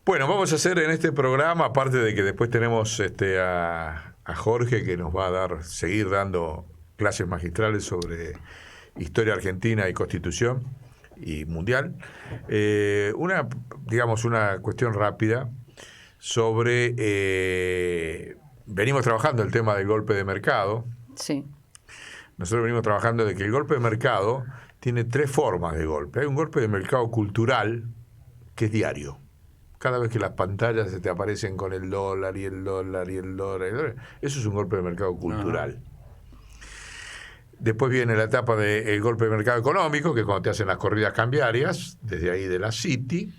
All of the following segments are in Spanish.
Bueno, vamos a hacer en este programa, aparte de que después tenemos a Jorge, que nos va a seguir dando clases magistrales sobre historia argentina y constitución y mundial, una cuestión rápida sobre venimos trabajando el tema del golpe de mercado. Sí. Nosotros venimos trabajando de que el golpe de mercado tiene 3 formas de golpe. Hay un golpe de mercado cultural que es diario. Cada vez que las pantallas se te aparecen con el dólar y el dólar y el dólar, eso es un golpe de mercado cultural. Después viene la etapa del golpe de mercado económico, que es cuando te hacen las corridas cambiarias, desde ahí de la City.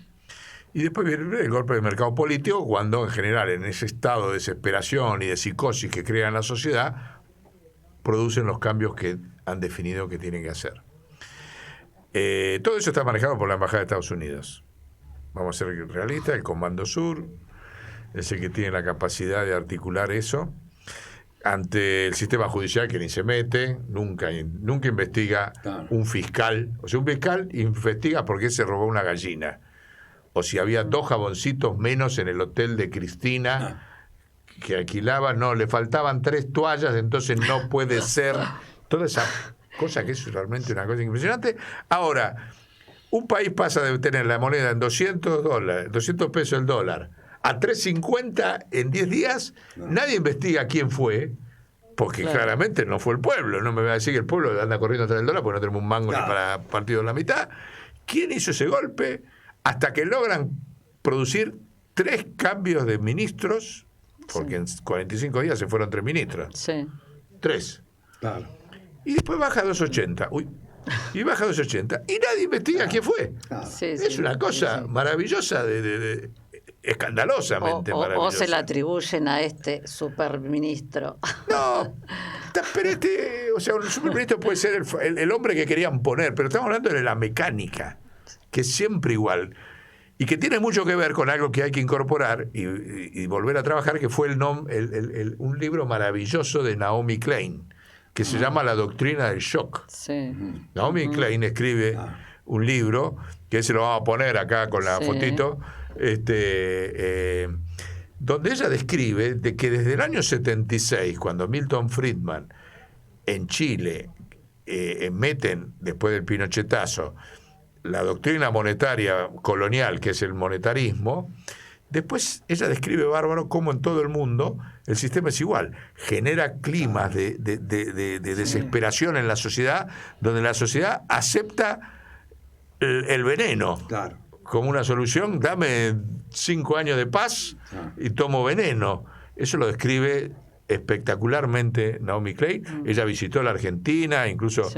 Y después viene el golpe de mercado político, cuando en general en ese estado de desesperación y de psicosis que crea en la sociedad, producen los cambios que han definido que tienen que hacer. Todo eso está manejado por la Embajada de Estados Unidos. Vamos a ser realistas, el Comando Sur es el que tiene la capacidad de articular eso ante el sistema judicial, que ni se mete, nunca investiga un fiscal. O sea, un fiscal investiga por qué se robó una gallina, o si había 2 jaboncitos menos en el hotel de Cristina que alquilaba, no, le faltaban 3 toallas, entonces no puede ser. Toda esa cosa que es realmente una cosa impresionante. Ahora, un país pasa de tener la moneda en $200 pesos el dólar, a 3.50 en 10 días. Nadie investiga quién fue, porque claramente no fue el pueblo. No me va a decir que el pueblo anda corriendo atrás del dólar porque no tenemos un mango ni para partido de la mitad. ¿Quién hizo ese golpe? Hasta que logran producir 3 cambios de ministros, porque en 45 días se fueron 3 ministros. Sí. 3. Claro. Y después baja a 2.80. Y baja a 2.80 y nadie investiga quién fue. Es una cosa maravillosa, escandalosamente maravillosa. O se la atribuyen a este superministro. No, pero un superministro puede ser el hombre que querían poner, pero estamos hablando de la mecánica, que es siempre igual y que tiene mucho que ver con algo que hay que incorporar y volver a trabajar, que fue un libro maravilloso de Naomi Klein, que se llama La doctrina del shock. Sí. Naomi Klein escribe un libro, que se lo vamos a poner acá con la fotito, donde ella describe de que desde el año 76, cuando Milton Friedman en Chile meten, después del pinochetazo, la doctrina monetaria colonial, que es el monetarismo, después ella describe, bárbaro, cómo en todo el mundo el sistema es igual. Genera climas de desesperación en la sociedad, donde la sociedad acepta el veneno como una solución. Dame 5 años de paz y tomo veneno. Eso lo describe espectacularmente Naomi Klein. Ella visitó la Argentina, incluso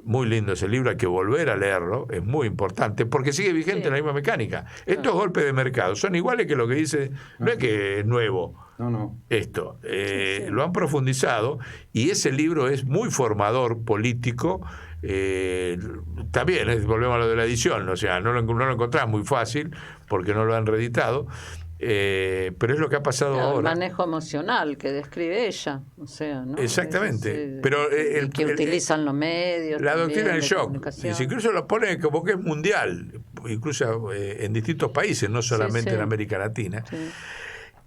muy lindo ese libro, hay que volver a leerlo, es muy importante, porque sigue vigente la misma mecánica. Estos golpes de mercado son iguales que lo que dice, no es que es nuevo. Esto, lo han profundizado, y ese libro es muy formador político. También volvemos a lo de la edición, o sea, no lo encontrás muy fácil porque no lo han reeditado. Pero es lo que ha pasado ahora. El manejo emocional que describe ella, o sea, ¿no? Exactamente. Pero que utilizan los medios. La doctrina del shock. Comunicación. Incluso lo pone como que es mundial, incluso en distintos países, no solamente en América Latina.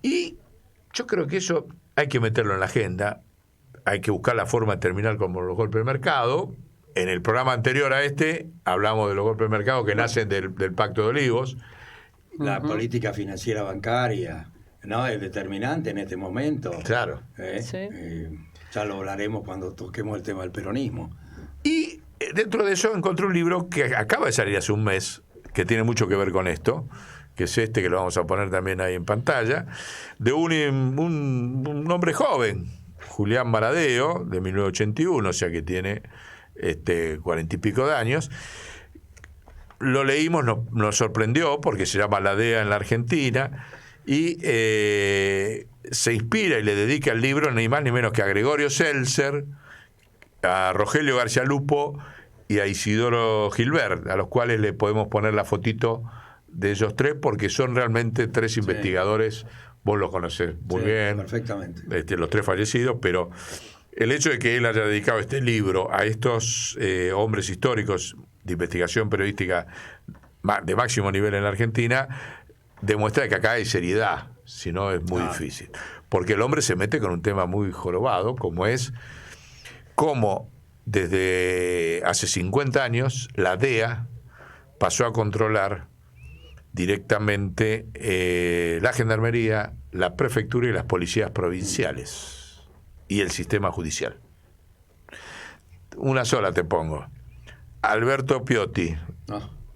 Y yo creo que eso hay que meterlo en la agenda. Hay que buscar la forma de terminar con los golpes de mercado. En el programa anterior a hablamos de los golpes de mercado que nacen del Pacto de Olivos. La política financiera bancaria, ¿no? Es determinante en este momento. Claro. Ya lo hablaremos cuando toquemos el tema del peronismo. Y dentro de eso encontré un libro que acaba de salir hace un mes, que tiene mucho que ver con esto, que es que lo vamos a poner también ahí en pantalla, de un hombre joven, Julián Baradeo, de 1981, o sea que tiene 40 y pico de años. Lo leímos, nos sorprendió porque se llama La DEA en la Argentina, y se inspira y le dedica el libro ni más ni menos que a Gregorio Seltzer, a Rogelio García Lupo y a Isidoro Gilbert, a los cuales le podemos poner la fotito de ellos 3, porque son realmente 3 investigadores. Vos los conocés muy bien, perfectamente. Los 3 fallecidos, pero el hecho de que él haya dedicado este libro a estos hombres históricos de investigación periodística de máximo nivel en la Argentina demuestra que acá hay seriedad, si no es muy difícil. Porque el hombre se mete con un tema muy jorobado, como es cómo desde hace 50 años la DEA pasó a controlar directamente la gendarmería, la prefectura y las policías provinciales y el sistema judicial. Una sola te pongo. Alberto Piotti,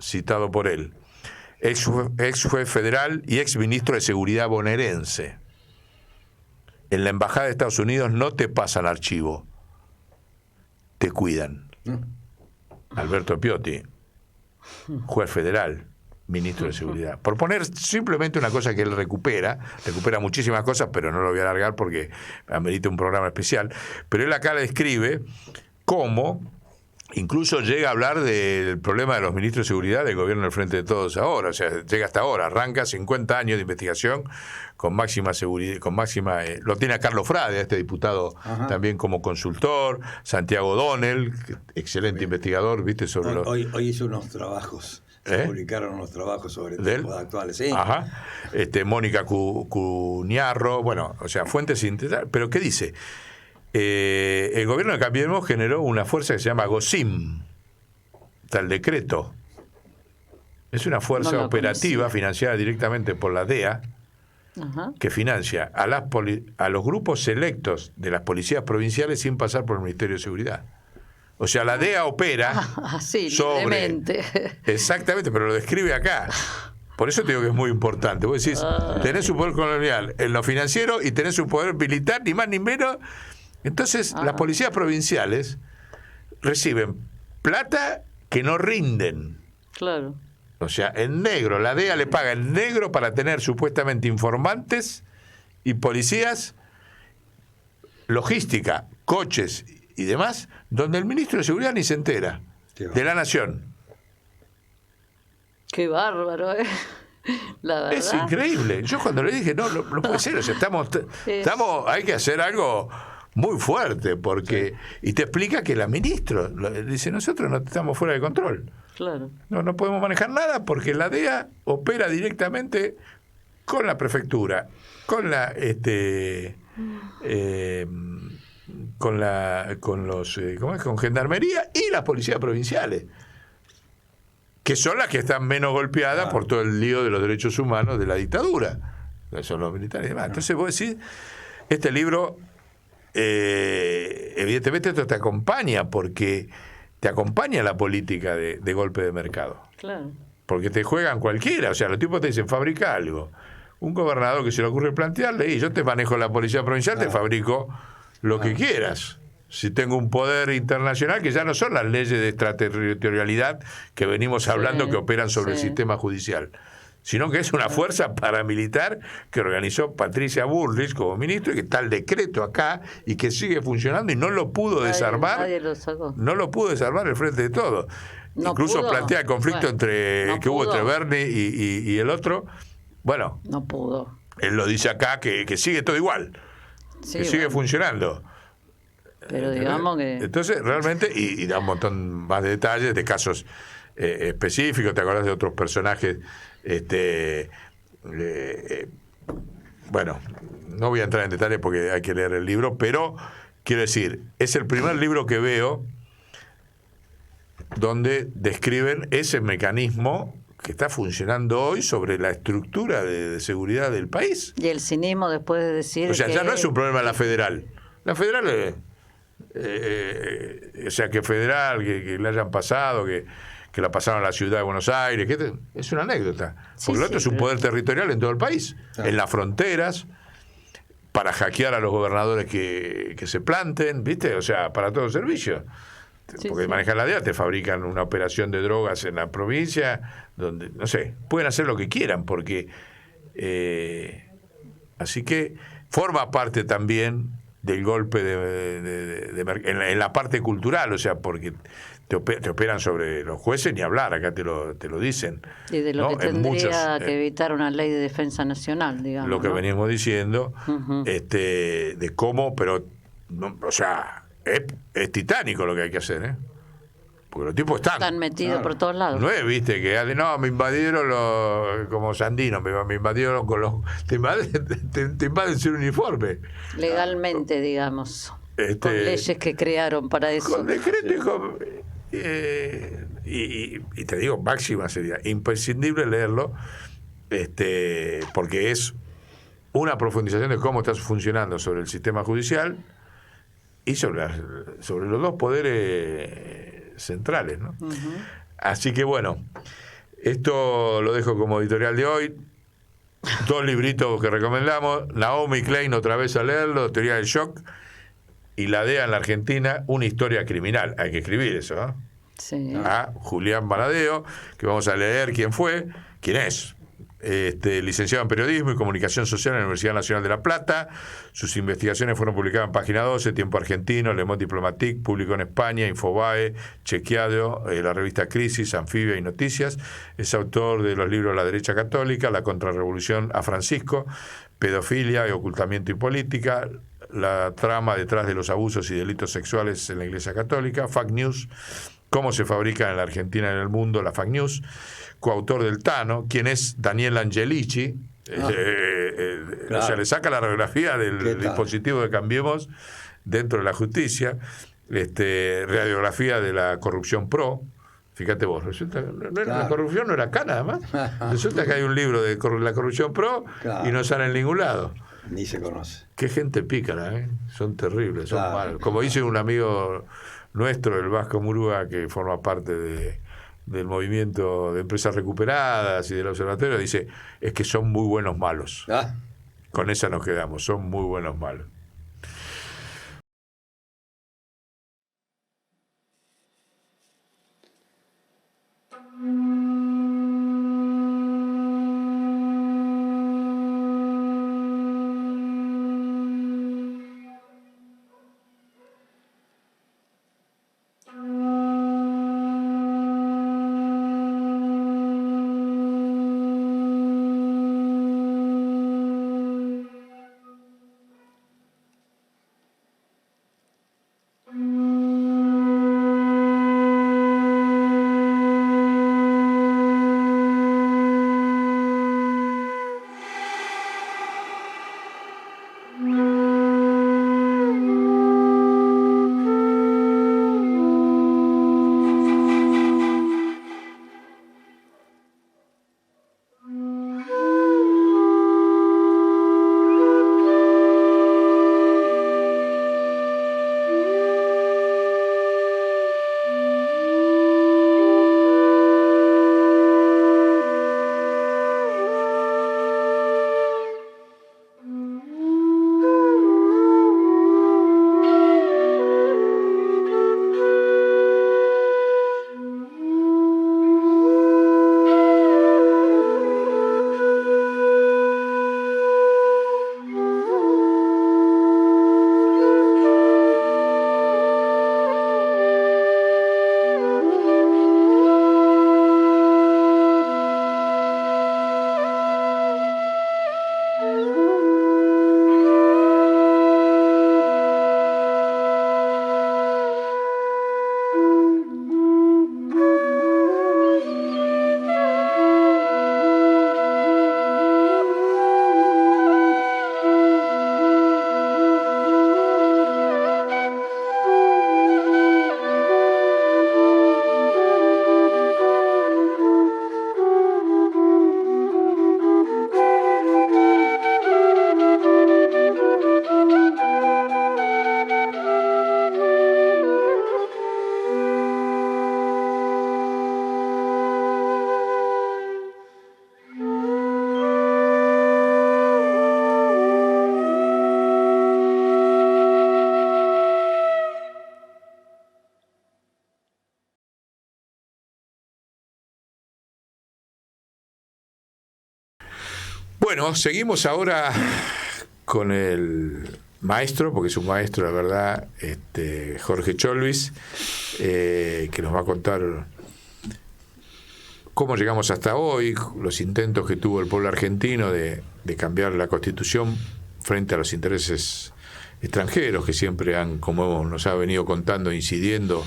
citado por él, ex juez federal y ex ministro de Seguridad bonaerense. En la Embajada de Estados Unidos no te pasan archivo, te cuidan. Alberto Piotti, juez federal, ministro de Seguridad. Por poner simplemente una cosa que él recupera muchísimas cosas, pero no lo voy a alargar porque amerita un programa especial. Pero él acá le describe cómo incluso llega a hablar del problema de los ministros de seguridad del gobierno del Frente de Todos ahora. O sea, llega hasta ahora, arranca 50 años de investigación con máxima seguridad, lo tiene a Carlos Frade, este diputado también como consultor, Santiago Donel, excelente investigador, ¿viste? Sobre hoy hizo unos trabajos. Se publicaron unos trabajos sobre tiempos actuales, sí. Mónica Cuñarro, bueno, o sea, fuentes sintetizadas. Pero ¿qué dice? El gobierno de Cambiemos generó una fuerza que se llama GOSIM, tal decreto. Es una fuerza operativa financiada directamente por la DEA, que financia a los grupos selectos de las policías provinciales sin pasar por el Ministerio de Seguridad. O sea, la DEA opera sobre... Exactamente, pero lo describe acá. Por eso te digo que es muy importante. Vos decís, tenés un poder colonial en lo financiero y tenés un poder militar, ni más ni menos. Entonces, las policías provinciales reciben plata que no rinden. Claro. O sea, en negro. La DEA le paga en negro para tener supuestamente informantes y policías, logística, coches y demás, donde el ministro de Seguridad ni se entera, de la Nación. Qué bárbaro, ¿eh? La verdad. Es increíble. Yo cuando le dije, no puede ser, o sea, hay que hacer algo muy fuerte, porque y te explica que la ministra dice, nosotros no estamos fuera de control. Claro. No podemos manejar nada porque la DEA opera directamente con la prefectura, con la con gendarmería y las policías provinciales, que son las que están menos golpeadas por todo el lío de los derechos humanos de la dictadura, que son los militares y demás. Entonces vos decís, este libro evidentemente esto te acompaña, porque te acompaña la política de golpe de mercado. Claro. Porque te juegan cualquiera, o sea, los tipos te dicen, fabrica algo. Un gobernador que se le ocurre plantearle, y yo te manejo la policía provincial, te fabrico lo que quieras. Si tengo un poder internacional, que ya no son las leyes de extraterritorialidad que venimos hablando que operan sobre el sistema judicial, sino que es una fuerza paramilitar que organizó Patricia Bullrich como ministro, y que está el decreto acá y que sigue funcionando y no lo pudo desarmar. Nadie lo sacó. No lo pudo desarmar el Frente de Todos. Incluso plantea el conflicto que hubo entre Bernie y el otro. Bueno, no pudo. Él lo dice acá que sigue todo igual, que sigue funcionando. Pero digamos que... Entonces, realmente, y da un montón más de detalles de casos específicos. ¿Te acordás de otros personajes? Bueno, no voy a entrar en detalles porque hay que leer el libro, pero quiero decir, es el primer libro que veo donde describen ese mecanismo que está funcionando hoy sobre la estructura de seguridad del país. Y el cinismo después de decir... O sea, ya no es un problema la federal. La federal... o sea, que federal, que le hayan pasado, que la pasaron a la ciudad de Buenos Aires, es una anécdota. Porque el otro es un poder territorial en todo el país, en las fronteras, para hackear a los gobernadores que se planten, ¿viste? O sea, para todo servicio. Porque manejan la DEA, te fabrican una operación de drogas en la provincia, donde, no sé, pueden hacer lo que quieran, porque... así que forma parte también del golpe en la parte cultural, o sea, porque te operan sobre los jueces, ni hablar, acá te lo dicen. Y de lo que tendría que evitar una ley de defensa nacional, digamos. Lo que venimos diciendo, de cómo, pero, o sea, es titánico lo que hay que hacer, Porque los tipos Están metidos Claro. por todos lados. No es, viste, que no, me invadieron como Sandino, me invadieron con los. Te invaden sin uniforme. Legalmente, digamos. Este, Con leyes que crearon para eso. Con decreto y con. Y te digo, máxima sería imprescindible leerlo, porque es una profundización de cómo está funcionando sobre el sistema judicial y sobre los dos poderes centrales, ¿no? Ujú. Así que bueno, esto lo dejo como editorial de hoy. 2 libritos que recomendamos: Naomi Klein, otra vez a leerlo, Teoría del Shock, y La DEA en la Argentina, una historia criminal. Hay que escribir eso, ¿no? Sí. A Julián Baradeo, que vamos a leer quién es. Licenciado en Periodismo y Comunicación Social en la Universidad Nacional de La Plata. Sus investigaciones fueron publicadas en Página 12, Tiempo Argentino, Le Monde Diplomatique, publicó en España, Infobae, Chequeado, la revista Crisis, Anfibia y Noticias. Es autor de los libros La Derecha Católica, La Contrarrevolución a Francisco, Pedofilia y Ocultamiento y Política, La trama detrás de los abusos y delitos sexuales en la Iglesia Católica, Fake News, Cómo se fabrica en la Argentina y en el mundo la Fake News, coautor del Tano, quien es Daniel Angelici. Claro. O sea, le saca la radiografía del dispositivo de Cambiemos dentro de la justicia, radiografía de la corrupción pro. Fíjate vos, resulta la corrupción no era acá nada más. Resulta que hay un libro de la corrupción pro y no sale en ningún lado. Ni se conoce. Qué gente pícara, ¿eh? Son terribles, son Claro. malos. Como dice un amigo nuestro, el Vasco Murúa, que forma parte del movimiento de empresas recuperadas y del observatorio, dice, es que son muy buenos malos. Con esa nos quedamos, son muy buenos malos. Bueno, seguimos ahora con el maestro, porque es un maestro, la verdad, Jorge Cholvis, que nos va a contar cómo llegamos hasta hoy, los intentos que tuvo el pueblo argentino de cambiar la Constitución frente a los intereses extranjeros que siempre han, como nos ha venido contando, incidiendo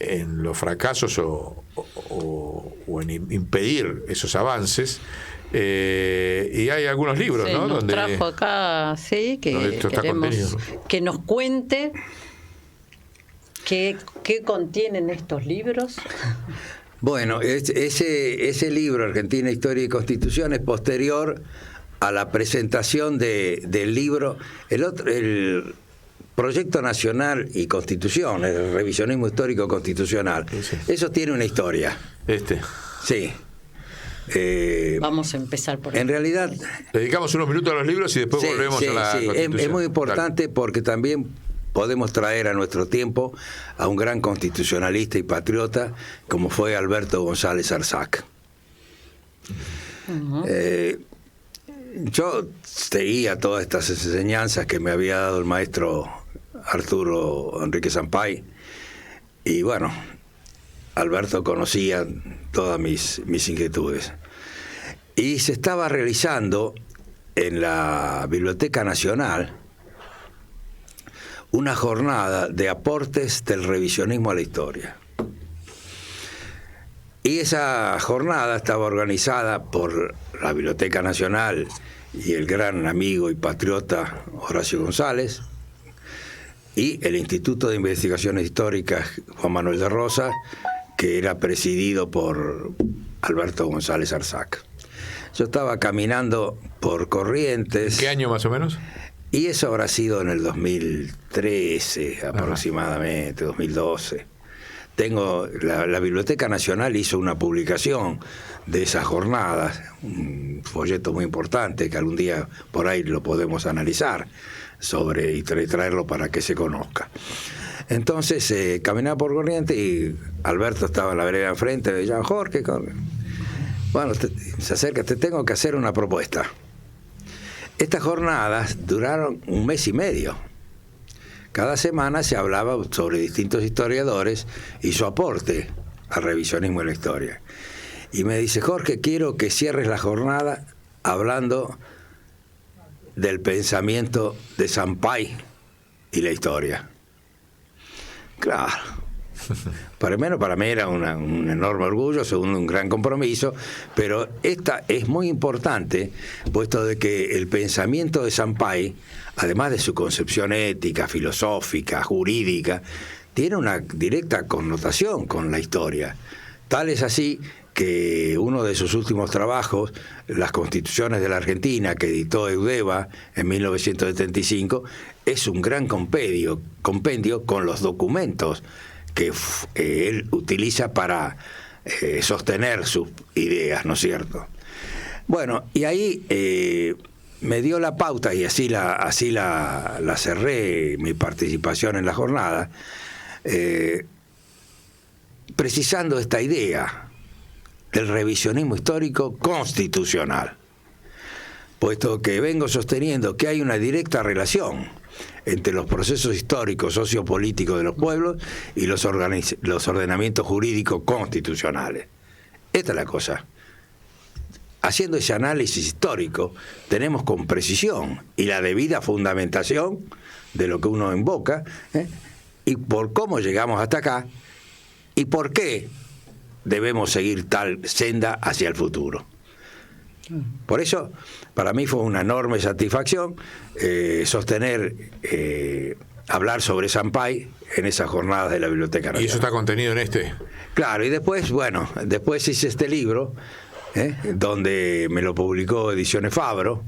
en los fracasos o en impedir esos avances. Y hay algunos libros, Sí, ¿no? nos trajo acá, sí, que queremos que nos cuente qué contienen estos libros. Bueno, ese libro, Argentina, Historia y Constitución, es posterior a la presentación del libro, el Proyecto Nacional y Constitución, el revisionismo histórico constitucional. Sí. Eso tiene una historia. Sí. Vamos a empezar por En realidad... Dedicamos unos minutos a los libros y después volvemos a la Constitución. Es muy importante porque también podemos traer a nuestro tiempo a un gran constitucionalista y patriota como fue Alberto González Arzac. Yo seguía todas estas enseñanzas que me había dado el maestro Arturo Enrique Sampay, y bueno, Alberto conocía todas mis inquietudes. Y se estaba realizando en la Biblioteca Nacional una jornada de aportes del revisionismo a la historia. Y esa jornada estaba organizada por la Biblioteca Nacional y el gran amigo y patriota Horacio González, y el Instituto de Investigaciones Históricas Juan Manuel de Rosas, que era presidido por Alberto González Arzac. Yo estaba caminando por Corrientes. ¿Qué año más o menos? Y eso habrá sido en el 2013 aproximadamente, 2012. La Biblioteca Nacional hizo una publicación de esas jornadas, un folleto muy importante que algún día por ahí lo podemos analizar y traerlo para que se conozca. Entonces caminaba por Corrientes y Alberto estaba en la vereda enfrente, me decía: Jorge, bueno, se acerca, te tengo que hacer una propuesta. Estas jornadas duraron 1 mes y medio. Cada semana se hablaba sobre distintos historiadores y su aporte al revisionismo de la historia. Y me dice: Jorge, quiero que cierres la jornada hablando del pensamiento de Sampay y la historia. Claro. Para mí era un enorme orgullo, segundo un gran compromiso, pero esta es muy importante, puesto de que el pensamiento de Sampay, además de su concepción ética, filosófica, jurídica, tiene una directa connotación con la historia. Tal es así que uno de sus últimos trabajos, Las Constituciones de la Argentina, que editó Eudeva en 1975, es un gran compendio con los documentos que él utiliza para sostener sus ideas, ¿no es cierto? Bueno, y ahí me dio la pauta, y así la cerré mi participación en la jornada, precisando esta idea del revisionismo histórico constitucional, puesto que vengo sosteniendo que hay una directa relación entre los procesos históricos sociopolíticos de los pueblos y los ordenamientos jurídicos constitucionales. Esta es la cosa. Haciendo ese análisis histórico, tenemos con precisión y la debida fundamentación de lo que uno invoca, y por cómo llegamos hasta acá y por qué debemos seguir tal senda hacia el futuro. Por eso, para mí fue una enorme satisfacción hablar sobre Sampay en esas jornadas de la Biblioteca Nacional. ¿Y eso está contenido en este? Claro, y después hice este libro, donde me lo publicó Ediciones Fabro,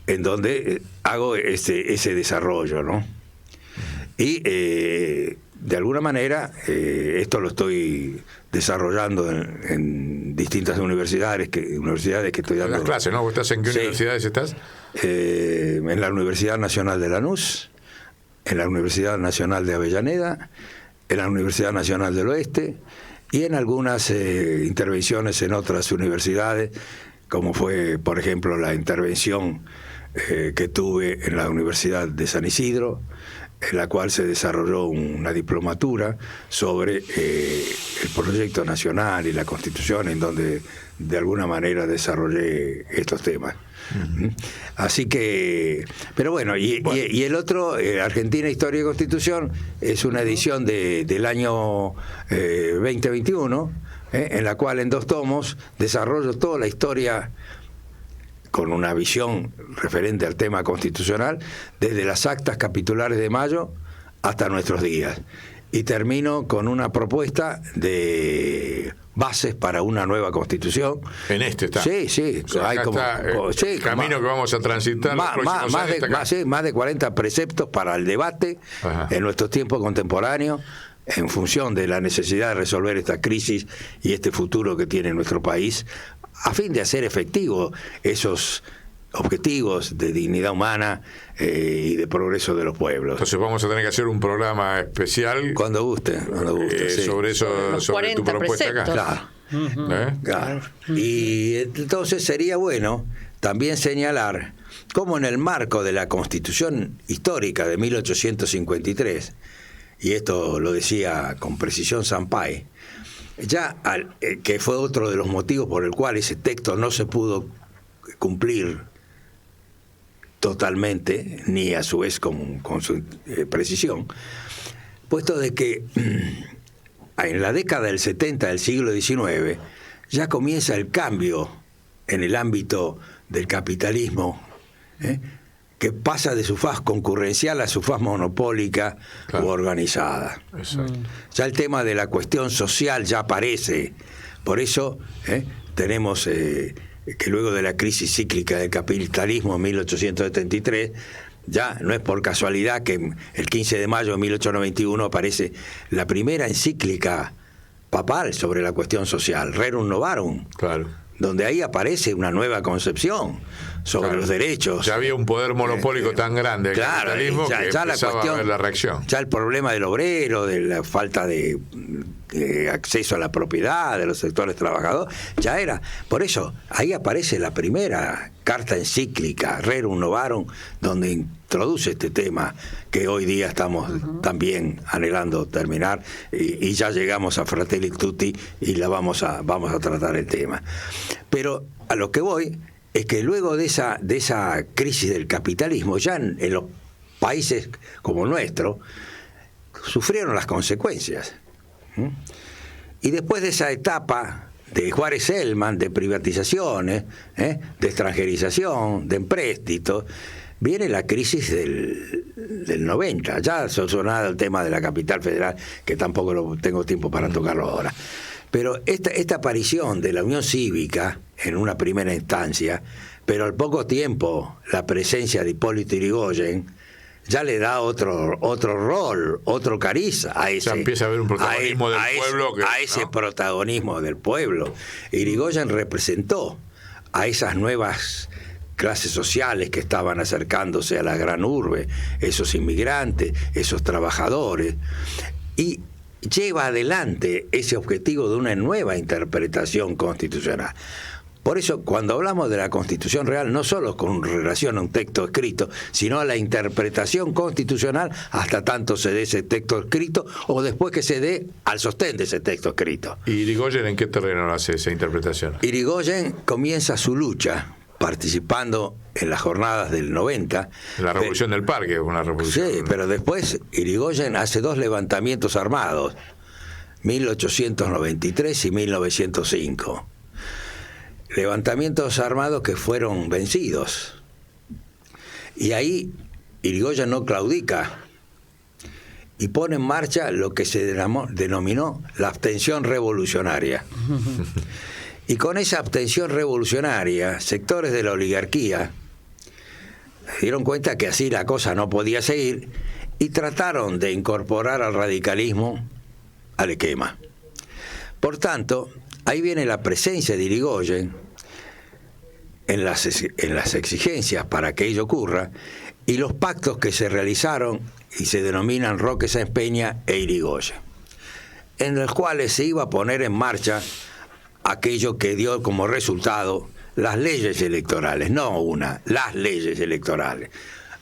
en donde hago ese desarrollo, ¿no? Y de alguna manera esto lo estoy desarrollando en distintas universidades que estoy dando. Las clases, ¿no? ¿Estás en qué universidades estás? En la Universidad Nacional de Lanús, en la Universidad Nacional de Avellaneda, en la Universidad Nacional del Oeste y en algunas intervenciones en otras universidades, como fue, por ejemplo, la intervención que tuve en la Universidad de San Isidro, en la cual se desarrolló una diplomatura sobre el proyecto nacional y la Constitución, en donde de alguna manera desarrollé estos temas. Así que, pero bueno, y el otro, Argentina, Historia y Constitución, es una edición del año 2021, en la cual en 2 tomos desarrollo toda la historia con una visión referente al tema constitucional, desde las actas capitulares de mayo hasta nuestros días. Y termino con una propuesta de bases para una nueva constitución. En este está. Sí, sí. O sea, hay como, está, el camino que vamos a transitar los próximos años. Más de 40 preceptos para el debate. Ajá. En nuestros tiempos contemporáneos, en función de la necesidad de resolver esta crisis y este futuro que tiene nuestro país, a fin de hacer efectivos esos objetivos de dignidad humana y de progreso de los pueblos. Entonces vamos a tener que hacer un programa especial cuando guste, sí. Sobre eso, sobre tu propuesta acá. Claro. Claro. Y entonces sería bueno también señalar cómo en el marco de la Constitución histórica de 1853, y esto lo decía con precisión Sampaio, ya que fue otro de los motivos por el cual ese texto no se pudo cumplir totalmente, ni a su vez con su precisión, puesto de que en la década del 70 del siglo XIX ya comienza el cambio en el ámbito del capitalismo, que pasa de su faz concurrencial a su faz monopólica, claro, u organizada. Exacto. Ya el tema de la cuestión social ya aparece. Por eso tenemos que luego de la crisis cíclica del capitalismo en 1873, ya no es por casualidad que el 15 de mayo de 1891 aparece la primera encíclica papal sobre la cuestión social, Rerum Novarum, claro, donde ahí aparece una nueva concepción sobre, claro, los derechos. Ya había un poder monopólico tan grande del, claro, capitalismo, que ya la cuestión, a ver la reacción. Ya el problema del obrero, de la falta de acceso a la propiedad de los sectores trabajadores, ya era. Por eso, ahí aparece la primera carta encíclica, Rerum Novarum, donde introduce este tema que hoy día estamos también anhelando terminar, y ya llegamos a Fratelli Tutti y vamos a tratar el tema. Pero a lo que voy es que luego de esa crisis del capitalismo, ya en los países como el nuestro, sufrieron las consecuencias. Y después de esa etapa de Juárez-Selman, de privatizaciones, de extranjerización, de empréstitos, viene la crisis del 90. Ya solucionado el tema de la capital federal, que tampoco tengo tiempo para tocarlo ahora. Pero esta aparición de la Unión Cívica en una primera instancia, pero al poco tiempo la presencia de Hipólito Yrigoyen, ya le da otro rol, otro cariz a ese. Ya empieza a haber un protagonismo del pueblo. A ese protagonismo del pueblo. Yrigoyen representó a esas nuevas clases sociales que estaban acercándose a la gran urbe, esos inmigrantes, esos trabajadores, y lleva adelante ese objetivo de una nueva interpretación constitucional. Por eso, cuando hablamos de la Constitución real, no solo con relación a un texto escrito, sino a la interpretación constitucional hasta tanto se dé ese texto escrito o después que se dé al sostén de ese texto escrito. ¿Y Yrigoyen en qué terreno hace esa interpretación? Yrigoyen comienza su lucha participando en las jornadas del 90. La Revolución del Parque, una revolución. Sí, pero después Yrigoyen hace 2 levantamientos armados, 1893 y 1905. Levantamientos armados que fueron vencidos. Y ahí Yrigoyen no claudica y pone en marcha lo que se denominó la abstención revolucionaria. Y con esa abstención revolucionaria, sectores de la oligarquía se dieron cuenta que así la cosa no podía seguir y trataron de incorporar al radicalismo al esquema. Por tanto, ahí viene la presencia de Yrigoyen en las exigencias para que ello ocurra y los pactos que se realizaron y se denominan Roque Sáenz Peña e Yrigoyen, en los cuales se iba a poner en marcha aquello que dio como resultado las leyes electorales, no las leyes electorales,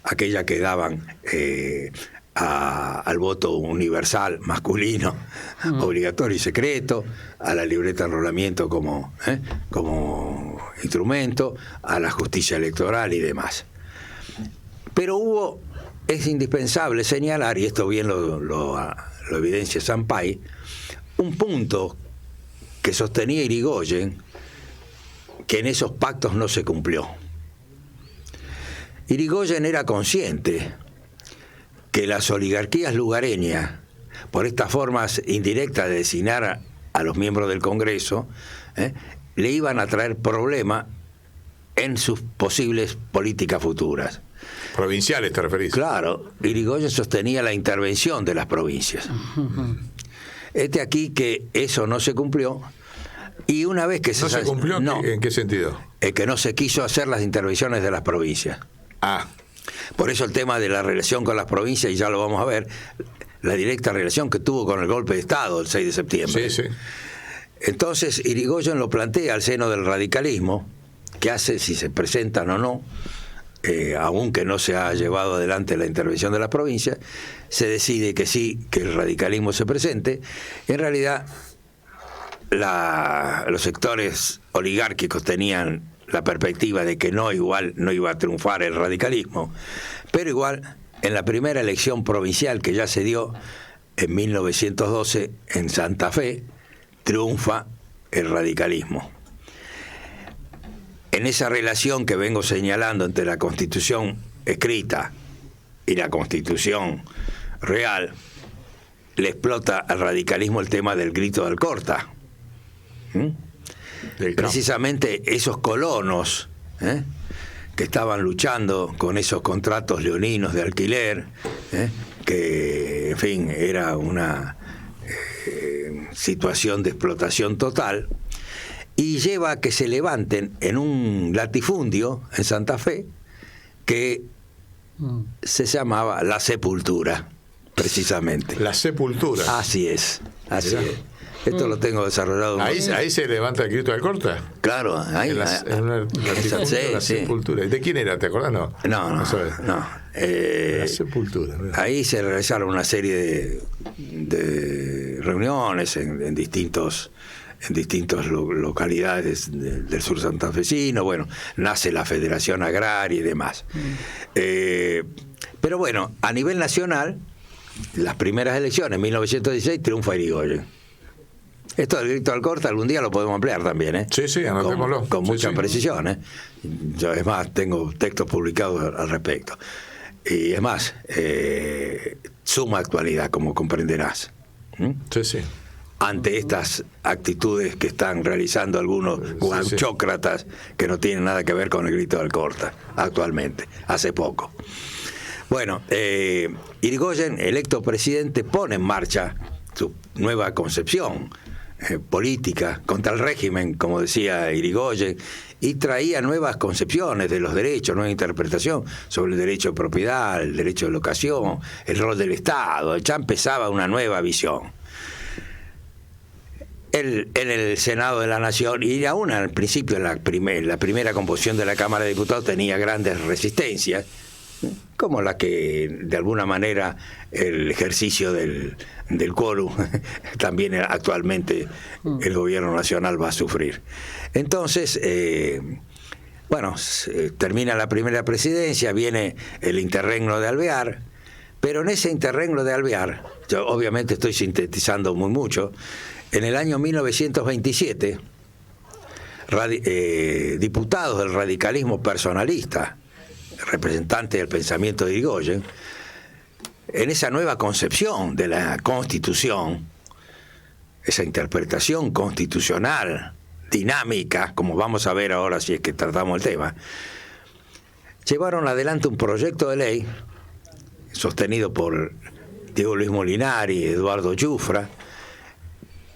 aquellas que daban al voto universal masculino, obligatorio y secreto, a la libreta de enrolamiento como instrumento, a la justicia electoral y demás. Pero es indispensable señalar, y esto bien lo evidencia Sampaio, un punto que sostenía Irigoyen, que en esos pactos no se cumplió. Irigoyen era consciente que las oligarquías lugareñas, por estas formas indirectas de designar a los miembros del Congreso, le iban a traer problemas en sus posibles políticas futuras. Provinciales, ¿te referís? Claro, Irigoyen sostenía la intervención de las provincias. Aquí que eso no se cumplió, y una vez que ¿No se cumplió? No. ¿En qué sentido? Que no se quiso hacer las intervenciones de las provincias. Por eso el tema de la relación con las provincias, y ya lo vamos a ver, la directa relación que tuvo con el golpe de Estado el 6 de septiembre. Sí. Entonces Irigoyen lo plantea al seno del radicalismo, que hace si se presentan o no, aunque no se ha llevado adelante la intervención de las provincias, se decide que sí, que el radicalismo se presente. En realidad, los sectores oligárquicos tenían la perspectiva de que no iba a triunfar el radicalismo, pero igual en la primera elección provincial que ya se dio en 1912 en Santa Fe, triunfa el radicalismo. En esa relación que vengo señalando entre la Constitución escrita y la Constitución real, le explota al radicalismo el tema del grito de Alcorta. Precisamente esos colonos que estaban luchando con esos contratos leoninos de alquiler, que en fin era una situación de explotación total, y lleva a que se levanten en un latifundio en Santa Fe que se llamaba La Sepultura, precisamente. La Sepultura. Así es. Esto lo tengo desarrollado. Ahí se levanta el grito de Alcorta. Claro, ahí. La Sepultura. ¿De quién era? ¿Te acordás? No. La Sepultura. Ahí se realizaron una serie de reuniones en distintas localidades del sur santafesino. Bueno, nace la Federación Agraria y demás. Pero bueno, a nivel nacional, las primeras elecciones, en 1916, triunfa Irigoyen. Esto del grito de Alcorta algún día lo podemos ampliar también, Sí, anotémoslo. Con mucha precisión, Yo, es más, tengo textos publicados al respecto. Y es más, suma actualidad, como comprenderás. Sí. Ante estas actitudes que están realizando algunos guachócratas que no tienen nada que ver con el grito de Alcorta actualmente, hace poco. Bueno, Irigoyen, electo presidente, pone en marcha su nueva concepción política contra el régimen, como decía Irigoyen, y traía nuevas concepciones de los derechos, nueva interpretación sobre el derecho de propiedad, el derecho de locación, el rol del Estado. Ya empezaba una nueva visión. En el Senado de la Nación, y aún al principio la primera composición de la Cámara de Diputados, tenía grandes resistencias, como la que de alguna manera el ejercicio del quórum también actualmente el gobierno nacional va a sufrir. Entonces, termina la primera presidencia, viene el interregno de Alvear, pero en ese interregno de Alvear, yo obviamente estoy sintetizando mucho, en el año 1927, diputados del radicalismo personalista, representantes del pensamiento de Irigoyen, en esa nueva concepción de la Constitución, esa interpretación constitucional, dinámica, como vamos a ver ahora si es que tratamos el tema, llevaron adelante un proyecto de ley sostenido por Diego Luis Molinari y Eduardo Yufra,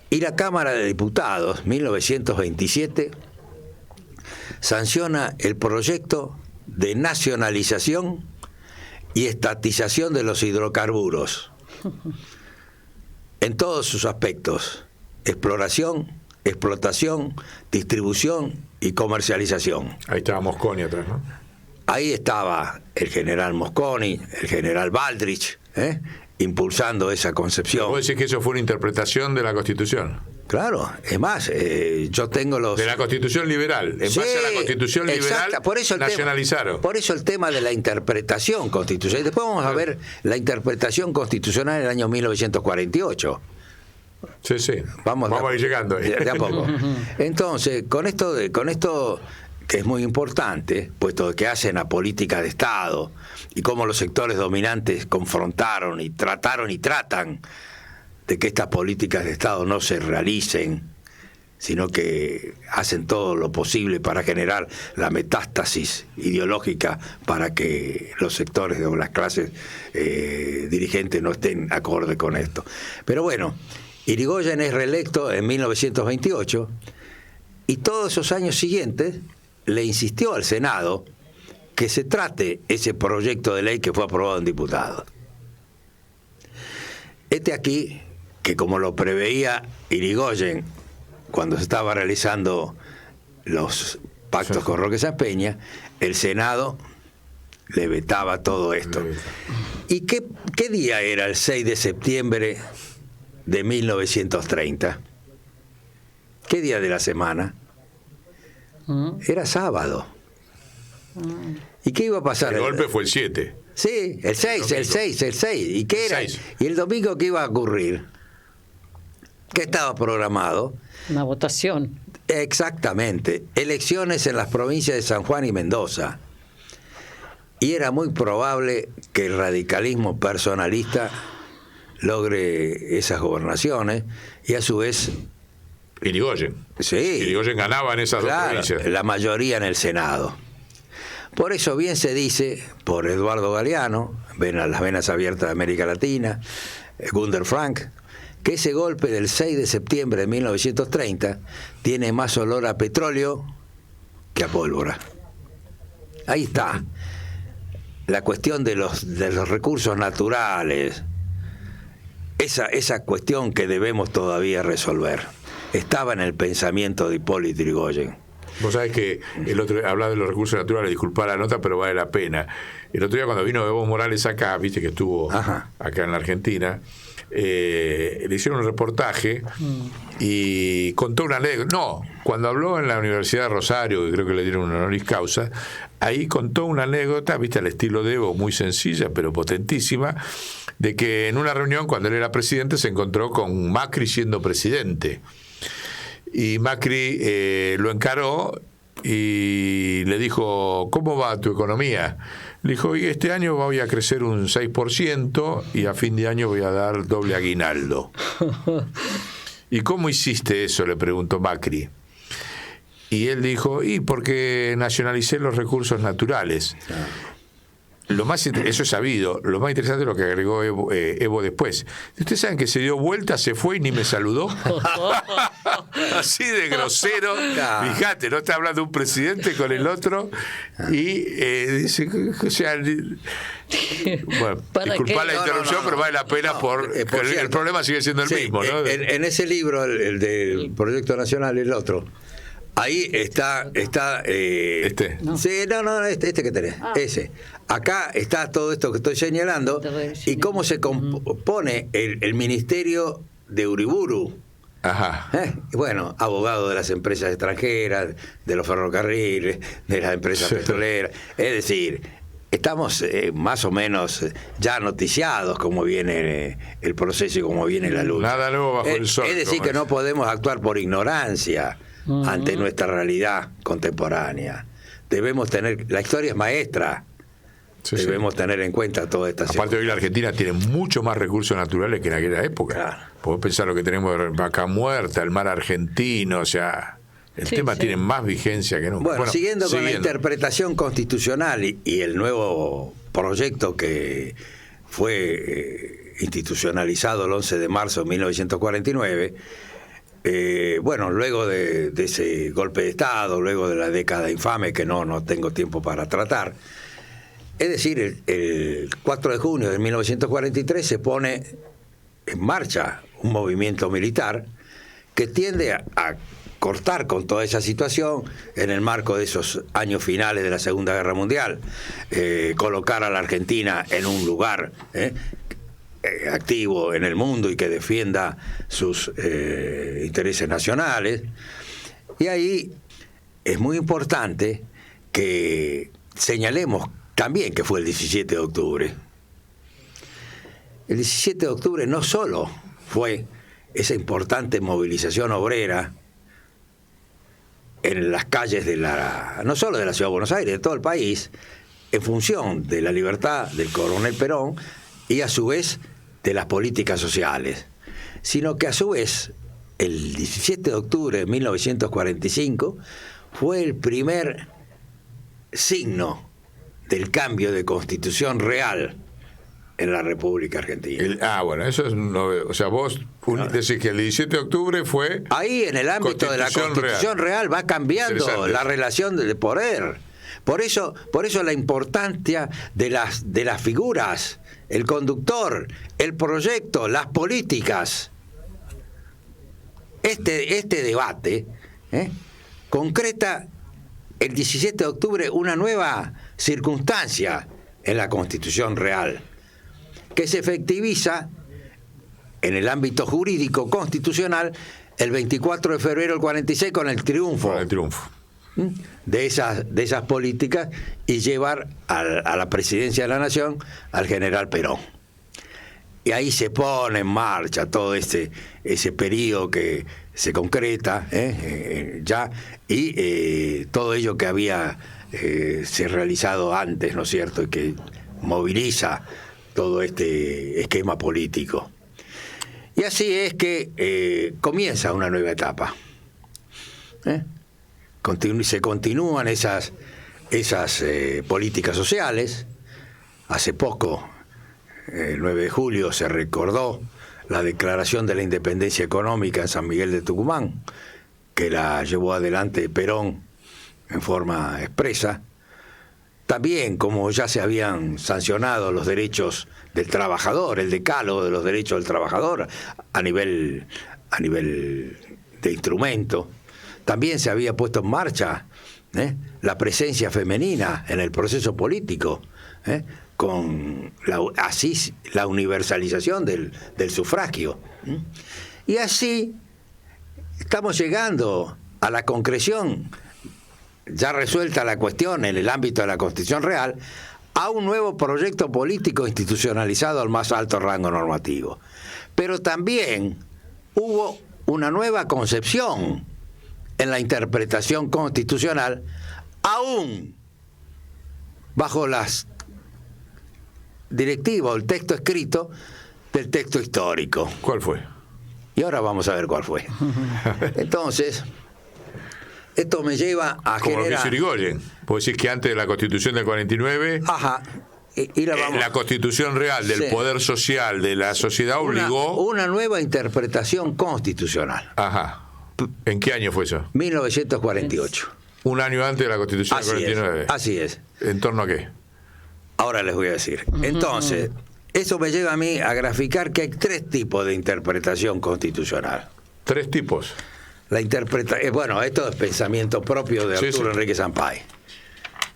y la Cámara de Diputados, 1927, sanciona el proyecto de nacionalización y estatización de los hidrocarburos en todos sus aspectos: exploración, explotación, distribución y comercialización. Ahí estaba Mosconi atrás, ¿no? Ahí estaba el general Mosconi, el general Baldrich, impulsando esa concepción. ¿Vos decís que eso fue una interpretación de la Constitución? Claro, es más, yo tengo los... De la Constitución liberal, en base a la Constitución liberal, por eso nacionalizaron. Por eso el tema de la interpretación constitucional. Después vamos a ver la interpretación constitucional en el año 1948. Sí. Vamos a ir llegando ahí. De a poco. Entonces, con esto que es muy importante, puesto que hacen la política de Estado y cómo los sectores dominantes confrontaron y tratan de que estas políticas de Estado no se realicen, sino que hacen todo lo posible para generar la metástasis ideológica para que los sectores o las clases dirigentes no estén acorde con esto. Pero bueno, Irigoyen es reelecto en 1928 y todos esos años siguientes le insistió al Senado que se trate ese proyecto de ley que fue aprobado en diputados. Aquí que, como lo preveía Irigoyen cuando se estaba realizando los pactos con Roque Sáenz Peña, el Senado le vetaba todo esto. ¿Y qué día era el 6 de septiembre de 1930? ¿Qué día de la semana? Era sábado. ¿Y qué iba a pasar? El golpe fue el 7. Sí, el 6. ¿Y qué era? ¿Y el domingo qué iba a ocurrir? ¿Qué estaba programado? Una votación. Exactamente. Elecciones en las provincias de San Juan y Mendoza. Y era muy probable que el radicalismo personalista logre esas gobernaciones y a su vez... Irigoyen. Sí. Irigoyen ganaba en esas dos provincias. La mayoría en el Senado. Por eso bien se dice, por Eduardo Galeano, Las Venas Abiertas de América Latina, Gunder Frank, que ese golpe del 6 de septiembre de 1930 tiene más olor a petróleo que a pólvora. Ahí está. La cuestión de los recursos naturales, esa cuestión que debemos todavía resolver, estaba en el pensamiento de Hipólito Yrigoyen. Vos sabés que el otro hablaba de los recursos naturales, disculpá la nota, pero vale la pena. El otro día cuando vino Evo Morales acá, viste que estuvo acá en la Argentina, le hicieron un reportaje y contó una anécdota. No, cuando habló en la Universidad de Rosario, que creo que le dieron un honoris causa, ahí contó una anécdota, viste, al estilo de Evo, muy sencilla pero potentísima, de que en una reunión cuando él era presidente se encontró con Macri siendo presidente. Y Macri lo encaró y le dijo: ¿cómo va tu economía? Le dijo: y este año voy a crecer un 6% y a fin de año voy a dar doble aguinaldo. ¿Y cómo hiciste eso?, le preguntó Macri. Y él dijo: y porque nacionalicé los recursos naturales. Eso es sabido. Lo más interesante es lo que agregó Evo después. Ustedes saben que se dio vuelta, se fue y ni me saludó. Así de grosero. Fíjate, no está hablando un presidente con el otro. Y dice, o sea, bueno, disculpá la interrupción, pero vale la pena el problema sigue siendo el mismo, ¿no? En ese libro, el del Proyecto Nacional, el otro, ahí está No. Sí, este que tenés, ese. Acá está todo esto que estoy señalando y cómo se compone el Ministerio de Uriburu. Ajá. Bueno, abogado de las empresas extranjeras, de los ferrocarriles, de las empresas petroleras. Es decir, estamos más o menos ya noticiados cómo viene el proceso y cómo viene la lucha. Nada nuevo bajo el sol. Es decir, que no podemos actuar por ignorancia ante nuestra realidad contemporánea. Debemos tener, la historia es maestra. Debemos tener en cuenta toda esta situación. Aparte, hoy la Argentina tiene mucho más recursos naturales que en aquella época. Claro. Podés pensar lo que tenemos de Vaca Muerta, el mar argentino, o sea, el tema tiene más vigencia que nunca. Bueno, siguiendo con la interpretación constitucional y el nuevo proyecto que fue institucionalizado el 11 de marzo de 1949, bueno, luego de ese golpe de Estado, luego de la década infame que no tengo tiempo para tratar, es decir, el 4 de junio de 1943 se pone en marcha un movimiento militar que tiende a cortar con toda esa situación en el marco de esos años finales de la Segunda Guerra Mundial, colocar a la Argentina en un lugar activo en el mundo y que defienda sus intereses nacionales. Y ahí es muy importante que señalemos también que fue el 17 de octubre. El 17 de octubre no solo fue esa importante movilización obrera en las calles no solo de la Ciudad de Buenos Aires, de todo el país, en función de la libertad del coronel Perón y a su vez de las políticas sociales, sino que a su vez el 17 de octubre de 1945 fue el primer signo del cambio de constitución real en la República Argentina. Bueno, eso es o sea, vos decís que el 17 de octubre fue... Ahí en el ámbito de la Constitución real va cambiando la relación de poder. Por eso la importancia de las figuras, el conductor, el proyecto, las políticas. Este debate concreta el 17 de octubre una nueva circunstancia en la Constitución real, que se efectiviza en el ámbito jurídico constitucional el 24 de febrero del 46 con el triunfo de esas políticas y llevar a la presidencia de la Nación al general Perón. Y ahí se pone en marcha todo ese periodo que se concreta ya, y todo ello que había se realizado antes, ¿no es cierto?, y que moviliza todo este esquema político. Y así es que comienza una nueva etapa. Se continúan esas políticas sociales. Hace poco, el 9 de julio, se recordó la declaración de la independencia económica en San Miguel de Tucumán, que la llevó adelante Perón en forma expresa. También, como ya se habían sancionado los derechos del trabajador, el decálogo de los derechos del trabajador a nivel de instrumento, también se había puesto en marcha la presencia femenina en el proceso político, con la universalización del sufragio. Y así estamos llegando a la concreción, ya resuelta la cuestión en el ámbito de la Constitución Real, a un nuevo proyecto político institucionalizado al más alto rango normativo. Pero también hubo una nueva concepción en la interpretación constitucional, aún bajo las directivas, el texto escrito del texto histórico. ¿Cuál fue? Y ahora vamos a ver cuál fue. Entonces, esto me lleva a como generar... Como lo que Irigoyen. Puedo decir que antes de la Constitución del 49... Ajá. La Constitución real del poder social de la sociedad obligó... Una nueva interpretación constitucional. Ajá. ¿En qué año fue eso? 1948. Un año antes de la Constitución del 49. Así es. ¿En torno a qué? Ahora les voy a decir. Entonces, eso me lleva a mí a graficar que hay 3 tipos de interpretación constitucional. 3 tipos. Bueno, esto es pensamiento propio de Arturo Enrique Sampay.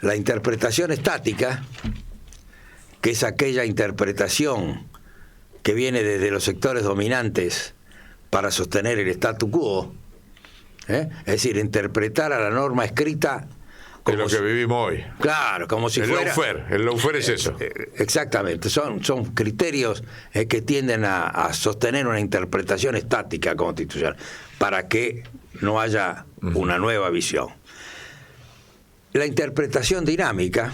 La interpretación estática, que es aquella interpretación que viene desde los sectores dominantes para sostener el statu quo, es decir, interpretar a la norma escrita como de lo que vivimos hoy. Claro, como si fuera... El lawfare es eso. Exactamente, son criterios que tienden a sostener una interpretación estática constitucional para que no haya una nueva visión. La interpretación dinámica,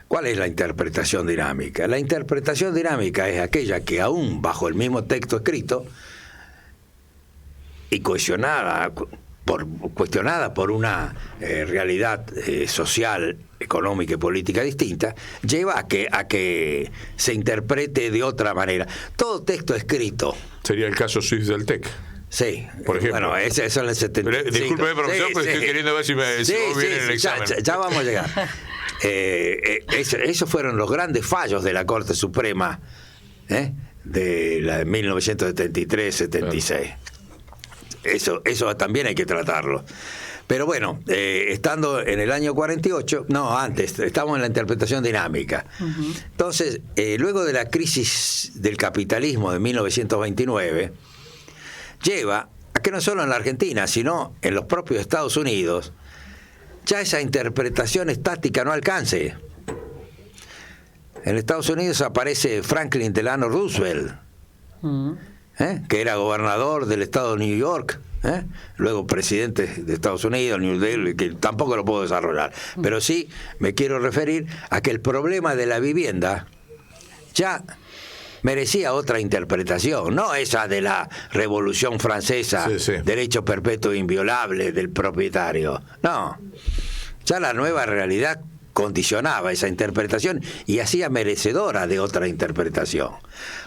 ¿cuál es la interpretación dinámica? La interpretación dinámica es aquella que aún bajo el mismo texto escrito y cuestionada por una realidad social, económica y política distinta, lleva a que se interprete de otra manera. Todo texto escrito... Sería el caso Swift del TEC. Sí, por ejemplo. Bueno, ese es el 75. Discúlpeme, profesor, pero estoy queriendo ver si vos viene en el examen. Ya vamos a llegar. Esos fueron los grandes fallos de la Corte Suprema de la de 1973-76. Eso también hay que tratarlo. Pero bueno, estando en el año 48, no, antes, estamos en la interpretación dinámica. Entonces, luego de la crisis del capitalismo de 1929, lleva a que no solo en la Argentina, sino en los propios Estados Unidos, ya esa interpretación estática no alcance. En Estados Unidos aparece Franklin Delano Roosevelt, que era gobernador del estado de New York, luego presidente de Estados Unidos, New Delhi, que tampoco lo puedo desarrollar, pero sí me quiero referir a que el problema de la vivienda ya merecía otra interpretación, no esa de la Revolución Francesa, derecho perpetuo e inviolable del propietario, no, ya la nueva realidad condicionaba esa interpretación y hacía merecedora de otra interpretación.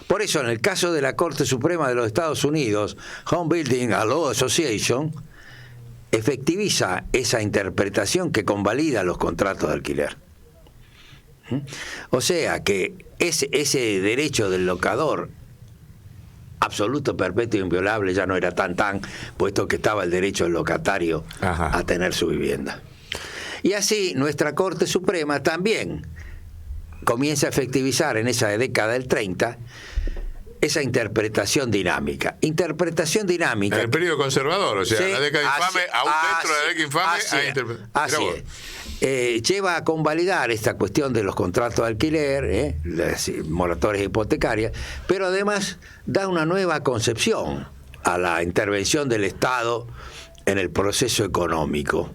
Por eso, en el caso de la Corte Suprema de los Estados Unidos, Home Building Law Association efectiviza esa interpretación que convalida los contratos de alquiler. O sea que ese derecho del locador absoluto, perpetuo e inviolable ya no era tan, puesto que estaba el derecho del locatario a tener su vivienda. Y así nuestra Corte Suprema también comienza a efectivizar en esa década del 30 esa interpretación dinámica. Interpretación dinámica. En el periodo conservador, o sea, la década infame, aún dentro de la década infame, así es. Lleva a convalidar esta cuestión de los contratos de alquiler, las moratorias hipotecarias, pero además da una nueva concepción a la intervención del Estado en el proceso económico.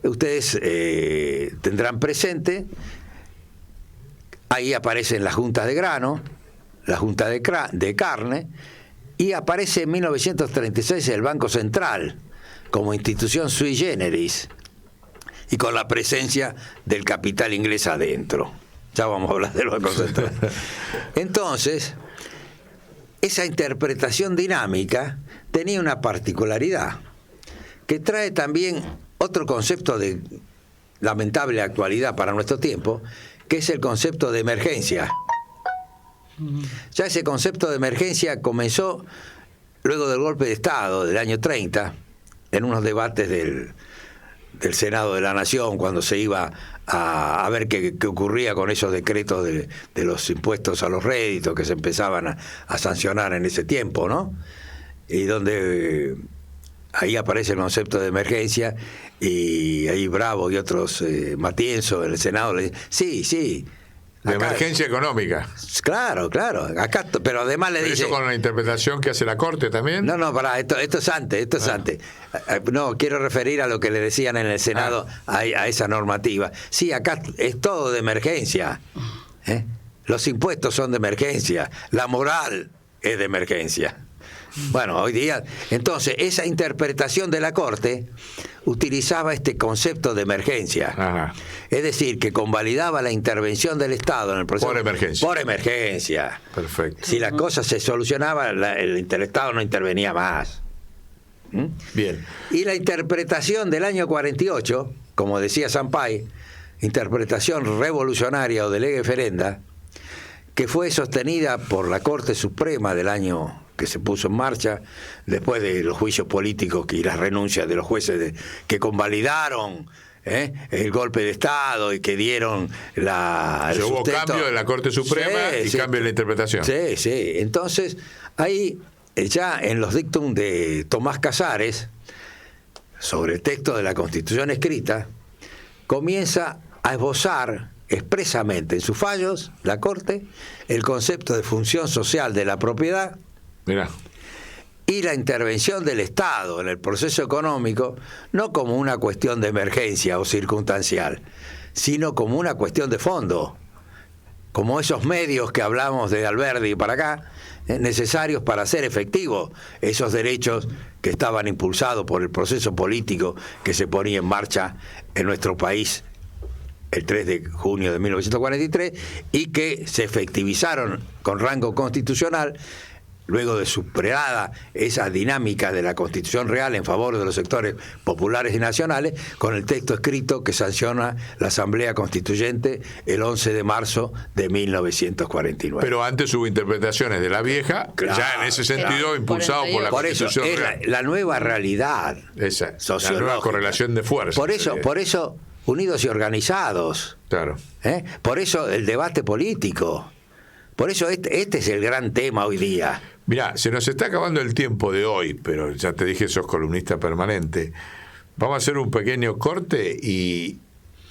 Ustedes tendrán presente, ahí aparecen las juntas de grano, la junta de carne, y aparece en 1936 el Banco Central como institución sui generis y con la presencia del capital inglés adentro. Ya vamos a hablar del Banco Central. Entonces, esa interpretación dinámica tenía una particularidad que trae también otro concepto de lamentable actualidad para nuestro tiempo, que es el concepto de emergencia. Ya ese concepto de emergencia comenzó luego del golpe de Estado del año 30, en unos debates del Senado de la Nación, cuando se iba a ver qué ocurría con esos decretos de los impuestos a los réditos que se empezaban a sancionar en ese tiempo, ¿no? Y donde ahí aparece el concepto de emergencia, y ahí Bravo y otros, Matienzo en el Senado le dicen, sí. De emergencia económica. Claro, acá, pero además le dice... ¿Eso con la interpretación que hace la Corte también? No, pará, esto es antes, antes. No, quiero referir a lo que le decían en el Senado a esa normativa. Sí, acá es todo de emergencia. Los impuestos son de emergencia, la moral es de emergencia. Bueno, hoy día, entonces, esa interpretación de la Corte utilizaba este concepto de emergencia. Es decir, que convalidaba la intervención del Estado en el proceso. Por emergencia. Perfecto. Si las cosas se solucionaban, el Estado no intervenía más. Bien. Y la interpretación del año 48, como decía Sampay, interpretación revolucionaria o de lege ferenda, que fue sostenida por la Corte Suprema del año que se puso en marcha después de los juicios políticos y las renuncias de los jueces que convalidaron el golpe de Estado y que dieron hubo cambio en la Corte Suprema y cambio en la interpretación. Sí. Entonces, ahí ya en los dictum de Tomás Casares sobre el texto de la Constitución escrita, comienza a esbozar expresamente en sus fallos, la Corte, el concepto de función social de la propiedad. Mirá. Y la intervención del Estado en el proceso económico, no como una cuestión de emergencia o circunstancial, sino como una cuestión de fondo, como esos medios que hablamos de Alberdi para acá, necesarios para hacer efectivos esos derechos que estaban impulsados por el proceso político que se ponía en marcha en nuestro país el 3 de junio de 1943 y que se efectivizaron con rango constitucional luego de superada esa dinámica de la Constitución Real en favor de los sectores populares y nacionales, con el texto escrito que sanciona la Asamblea Constituyente el 11 de marzo de 1949. Pero antes hubo interpretaciones de la vieja, claro, ya en ese sentido, impulsado por la Constitución Real. Por eso, la nueva realidad sociológica, la nueva correlación de fuerzas. Por eso, unidos y organizados. Claro. Por eso el debate político. Por eso este es el gran tema hoy día. Mirá, se nos está acabando el tiempo de hoy, pero ya te dije, sos columnista permanente. Vamos a hacer un pequeño corte y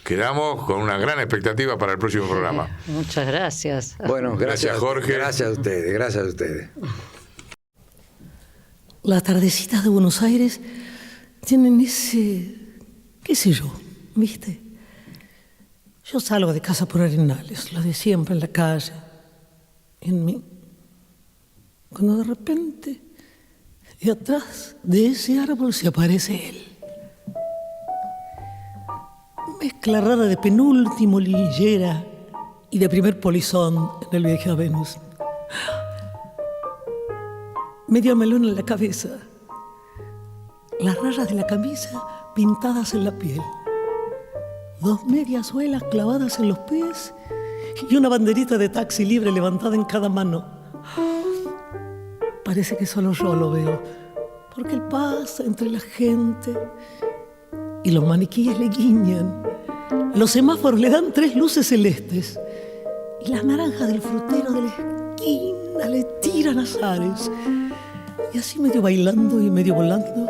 quedamos con una gran expectativa para el próximo programa. Muchas gracias. Bueno, gracias Jorge. Gracias a ustedes. Las tardecitas de Buenos Aires tienen ese, qué sé yo, ¿viste? Yo salgo de casa por Arenales, lo de siempre en la calle, en mí. Cuando de repente, de atrás de ese árbol se aparece él. Mezcla rara de penúltimo lillera y de primer polizón en el viaje a Venus. Medio melón en la cabeza, las rayas de la camisa pintadas en la piel, 2 medias suelas clavadas en los pies y una banderita de taxi libre levantada en cada mano. Parece que solo yo lo veo, porque él pasa entre la gente y los maniquíes le guiñan, los semáforos le dan 3 luces celestes y las naranjas del frutero de la esquina le tiran azares. Y así medio bailando y medio volando,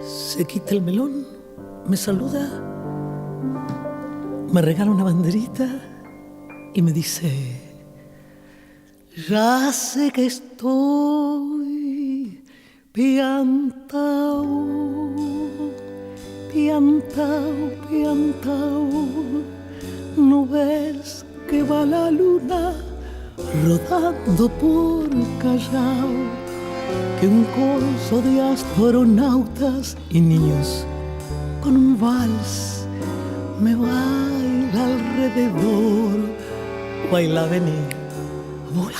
se quita el melón, me saluda, me regala una banderita y me dice: ya sé que estoy piantao, piantao, piantao. ¿No ves que va la luna rodando por Callao? Que un corso de astronautas y niños con un vals me baila alrededor. Baila, vení, volá.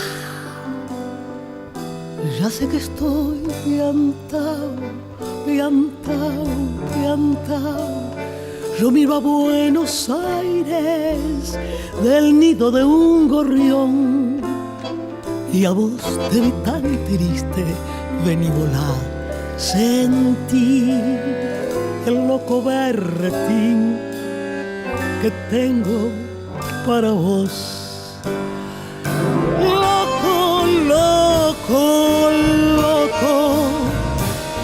Ya sé que estoy piantao, piantao, piantao. Yo miro a Buenos Aires del nido de un gorrión y a vos te vi tan triste, vení, volá, sentí el loco berretín que tengo para vos. Loco, loco, loco,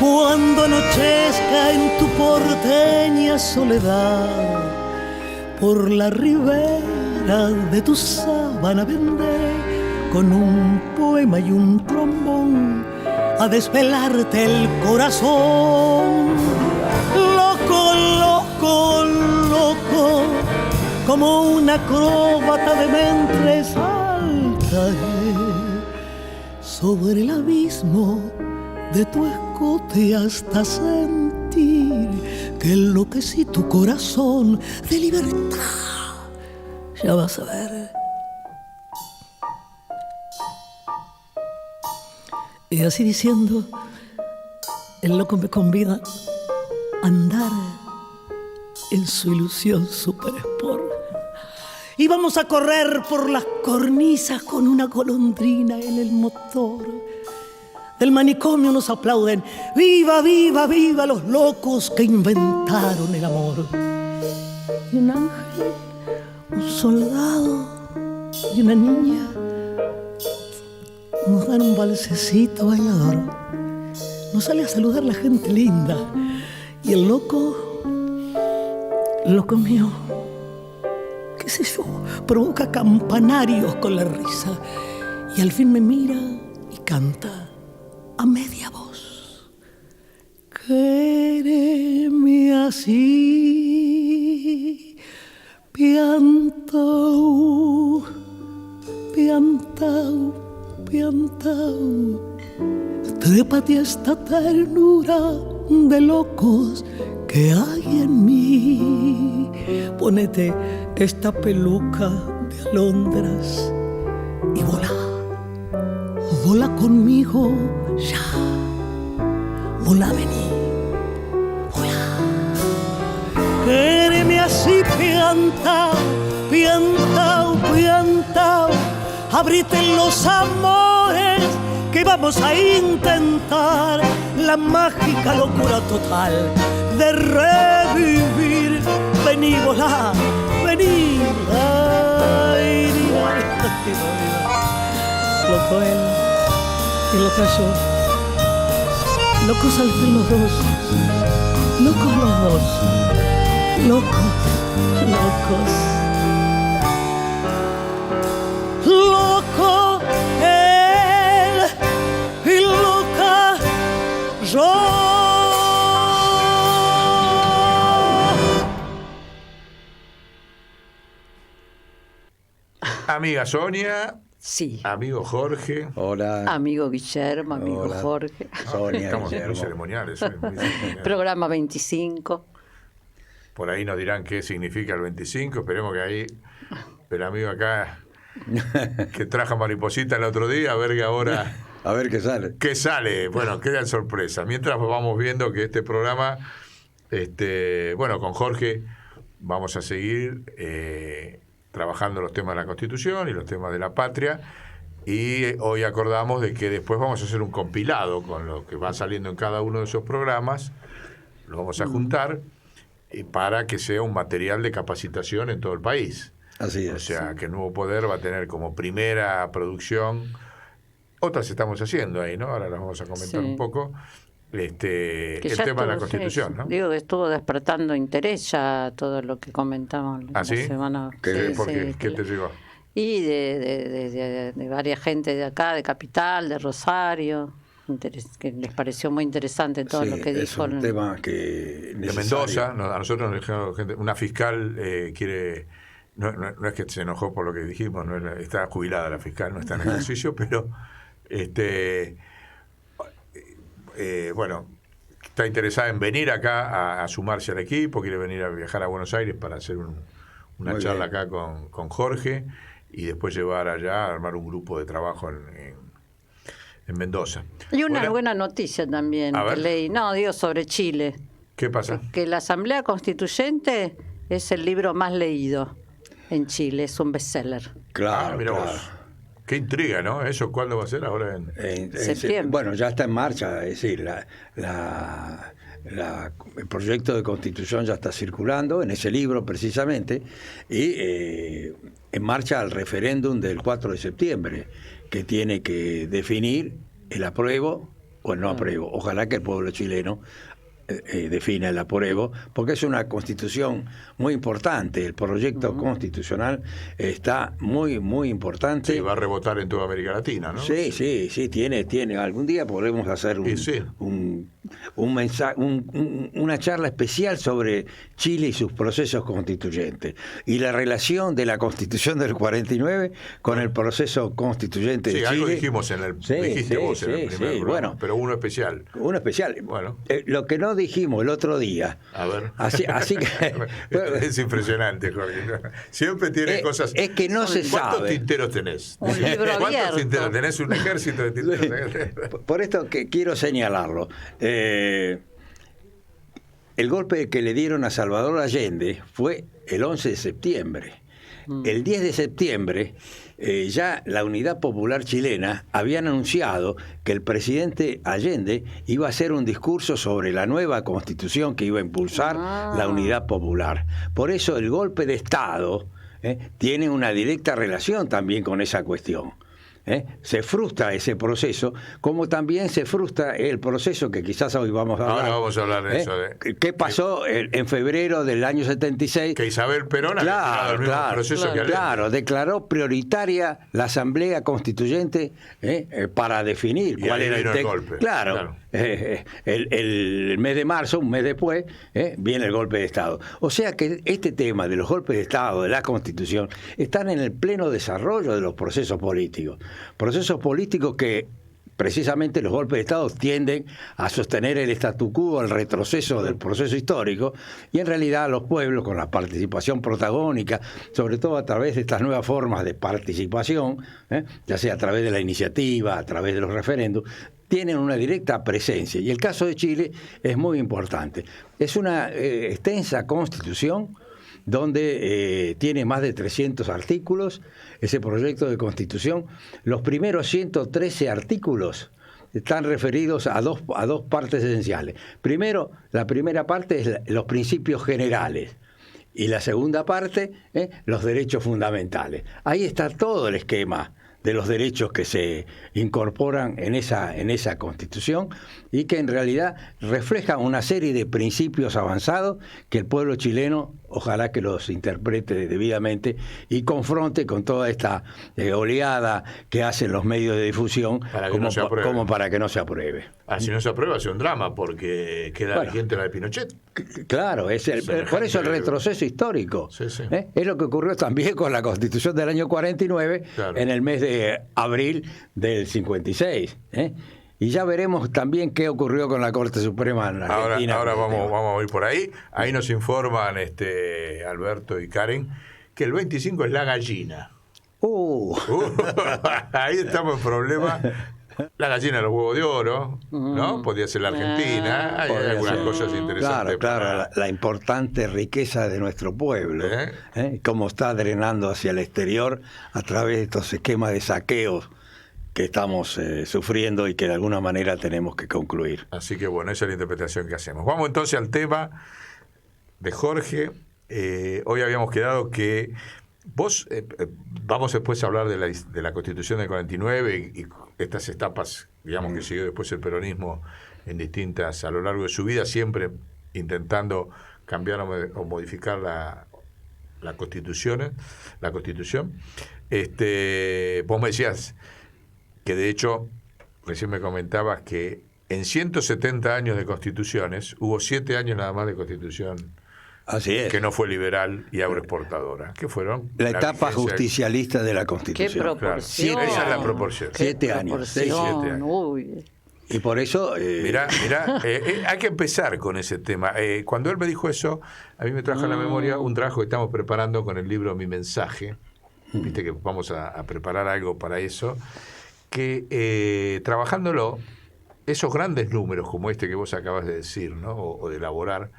cuando anochezca en tu porteña soledad, por la ribera de tu sábana vendré con un poema y un trombón a desvelarte el corazón. Loco, loco, loco, como una acróbata de mente saltaré sobre el abismo de tu escote hasta sentir que enloquecí tu corazón de libertad. Ya vas a ver. Y así diciendo, el loco me convida a andar en su ilusión super sport. Y vamos a correr por las cornisas con una golondrina en el motor. Del manicomio nos aplauden: ¡viva, viva, viva los locos que inventaron el amor! Y un ángel, un soldado y una niña nos dan un balsecito bailador. Nos sale a saludar la gente linda. Y el loco mío, qué sé yo, provoca campanarios con la risa. Y al fin me mira y canta a media voz: quéreme así, piantao, piantao, piantao. Trépate a esta ternura de locos que hay en mí. Ponete esta peluca de alondras y volá, Volá conmigo ya, volá, vení, volá. Quéreme así piantao, piantao, piantao. Abrite los amores que vamos a intentar la mágica locura total de revivir. Vení, volá, vení. Ay, loco él y loca yo. Locos al fin los dos. Locos los dos. Locos, locos. Loco él y loca yo. Amiga Sonia. Sí. Amigo Jorge. Hola. Amigo Guillermo, amigo Hola. Jorge. Sonia, Estamos Guillermo. muy ceremoniales. Muy ceremoniales. Programa 25. Por ahí nos dirán qué significa el 25. Esperemos que ahí el amigo acá que trajo mariposita el otro día, a ver que ahora... A ver qué sale. ¿Qué sale? Bueno, queda en sorpresa. Mientras vamos viendo que este programa, bueno, con Jorge vamos a seguir trabajando los temas de la Constitución y los temas de la patria. Y hoy acordamos de que después vamos a hacer un compilado con lo que va saliendo en cada uno de esos programas. Lo vamos a juntar para que sea un material de capacitación en todo el país. Así es. O sea, que el Nuevo Poder va a tener como primera producción, otras estamos haciendo ahí, ¿no? Ahora las vamos a comentar un poco, el tema de la Constitución, ¿no? Digo que estuvo despertando interés ya todo lo que comentamos ¿Ah, la sí? semana. ¿Qué, Sí, ¿Por qué? sí, ¿Qué te llegó? Y de varias gente de acá, de Capital, de Rosario, que les pareció muy interesante todo Sí, lo que es dijo. un tema que De Mendoza, a nosotros nos dijeron gente, una fiscal quiere... No es que se enojó por lo que dijimos, está jubilada la fiscal, no está en ejercicio, pero bueno, está interesada en venir acá a sumarse al equipo, quiere venir a viajar a Buenos Aires para hacer una Muy charla bien. acá con Jorge y después llevar allá a armar un grupo de trabajo en Mendoza. Y una Bueno, buena noticia también A que ver. leí, digo sobre Chile, ¿qué pasa? que la Asamblea Constituyente es el libro más leído en Chile, es un bestseller. Claro, Mira claro. vos. Qué intriga, ¿no? ¿Eso cuándo va a ser? Ahora en... Septiembre. Bueno, ya está en marcha, es decir, el proyecto de Constitución ya está circulando en ese libro precisamente y en marcha el referéndum del 4 de septiembre que tiene que definir el apruebo o el no apruebo. Ojalá que el pueblo chileno defina el apruebo, porque es una constitución muy importante. El proyecto constitucional está muy, muy importante. Sí, va a rebotar en toda América Latina, ¿no? Sí, sí, sí, tiene. Algún día podremos hacer una charla especial sobre Chile y sus procesos constituyentes y la relación de la Constitución del 49 con el proceso constituyente de Chile. Sí, algo dijimos dijiste vos en el primer programa, bueno, pero uno especial. Uno especial. Bueno. Lo que no dijimos el otro día. A ver. Así que es impresionante, Jorge. Siempre tiene cosas. Es que no se ¿Cuántos sabe. tinteros tenés? Un libro ¿Cuántos abierto. tinteros tenés? Un ejército de tinteros. Por esto que quiero señalarlo. El golpe que le dieron a Salvador Allende fue el 11 de septiembre. El 10 de septiembre ya la Unidad Popular Chilena habían anunciado que el presidente Allende iba a hacer un discurso sobre la nueva constitución que iba a impulsar la Unidad Popular. Por eso el golpe de Estado tiene una directa relación también con esa cuestión. Se frustra ese proceso, como también se frustra el proceso que quizás hoy vamos a hablar. Ahora vamos a hablar de eso. ¿Qué pasó en febrero del año 76? Que Isabel Perón había el mismo proceso que Allende. Claro, declaró prioritaria la Asamblea Constituyente para definir Y cuál ahí era vino el el texto. golpe, Claro. claro. El mes de marzo, un mes después, viene el golpe de Estado. O sea que este tema de los golpes de Estado, de la Constitución, están en el pleno desarrollo de los procesos políticos. Procesos políticos que precisamente los golpes de Estado tienden a sostener el statu quo, el retroceso del proceso histórico, y en realidad los pueblos, con la participación protagónica, sobre todo a través de estas nuevas formas de participación, ya sea a través de la iniciativa, a través de los referéndums, tienen una directa presencia. Y el caso de Chile es muy importante. Es una extensa constitución donde tiene más de 300 artículos, ese proyecto de constitución. Los primeros 113 artículos están referidos a dos partes esenciales. Primero, la primera parte es los principios generales, y la segunda parte, los derechos fundamentales. Ahí está todo el esquema de los derechos que se incorporan en esa Constitución, y que en realidad reflejan una serie de principios avanzados que el pueblo chileno ojalá que los interprete debidamente y confronte con toda esta oleada que hacen los medios de difusión como para que no se apruebe. Si no se aprueba es un drama, porque queda vigente la de Pinochet. Claro, por eso el retroceso histórico. Sí, sí. Es lo que ocurrió también con la Constitución del año 49, claro, en el mes de abril del 56. Y ya veremos también qué ocurrió con la Corte Suprema en Argentina. Ahora vamos a ir por ahí. Ahí nos informan Alberto y Karen que el 25 es la gallina. Ahí estamos en problema. La gallina de los huevos de oro, ¿no? Podría ser la Argentina. Hay algunas cosas interesantes. Claro, la importante riqueza de nuestro pueblo, cómo está drenando hacia el exterior a través de estos esquemas de saqueos que estamos sufriendo y que de alguna manera tenemos que concluir. Así que bueno, esa es la interpretación que hacemos. Vamos entonces al tema de Jorge. Hoy habíamos quedado que vos, vamos después a hablar de la Constitución del 49 y estas etapas, digamos, que siguió después el peronismo en distintas, a lo largo de su vida, siempre intentando cambiar o modificar la Constitución. Vos me decías que de hecho, recién me comentabas que en 170 años de constituciones, hubo 7 años nada más de constitución. Así es. Que no fue liberal y agroexportadora. ¿Qué fueron? La etapa justicialista de la Constitución. ¿Qué proporción? Claro. Esa es la proporción. 7 años. 7 años. Uy. Y por eso... Mirá, hay que empezar con ese tema. Cuando él me dijo eso, a mí me trajo a la memoria un trabajo que estamos preparando con el libro Mi Mensaje. Viste que vamos a preparar algo para eso. Que trabajándolo, esos grandes números como este que vos acabas de decir, ¿no? o de elaborar,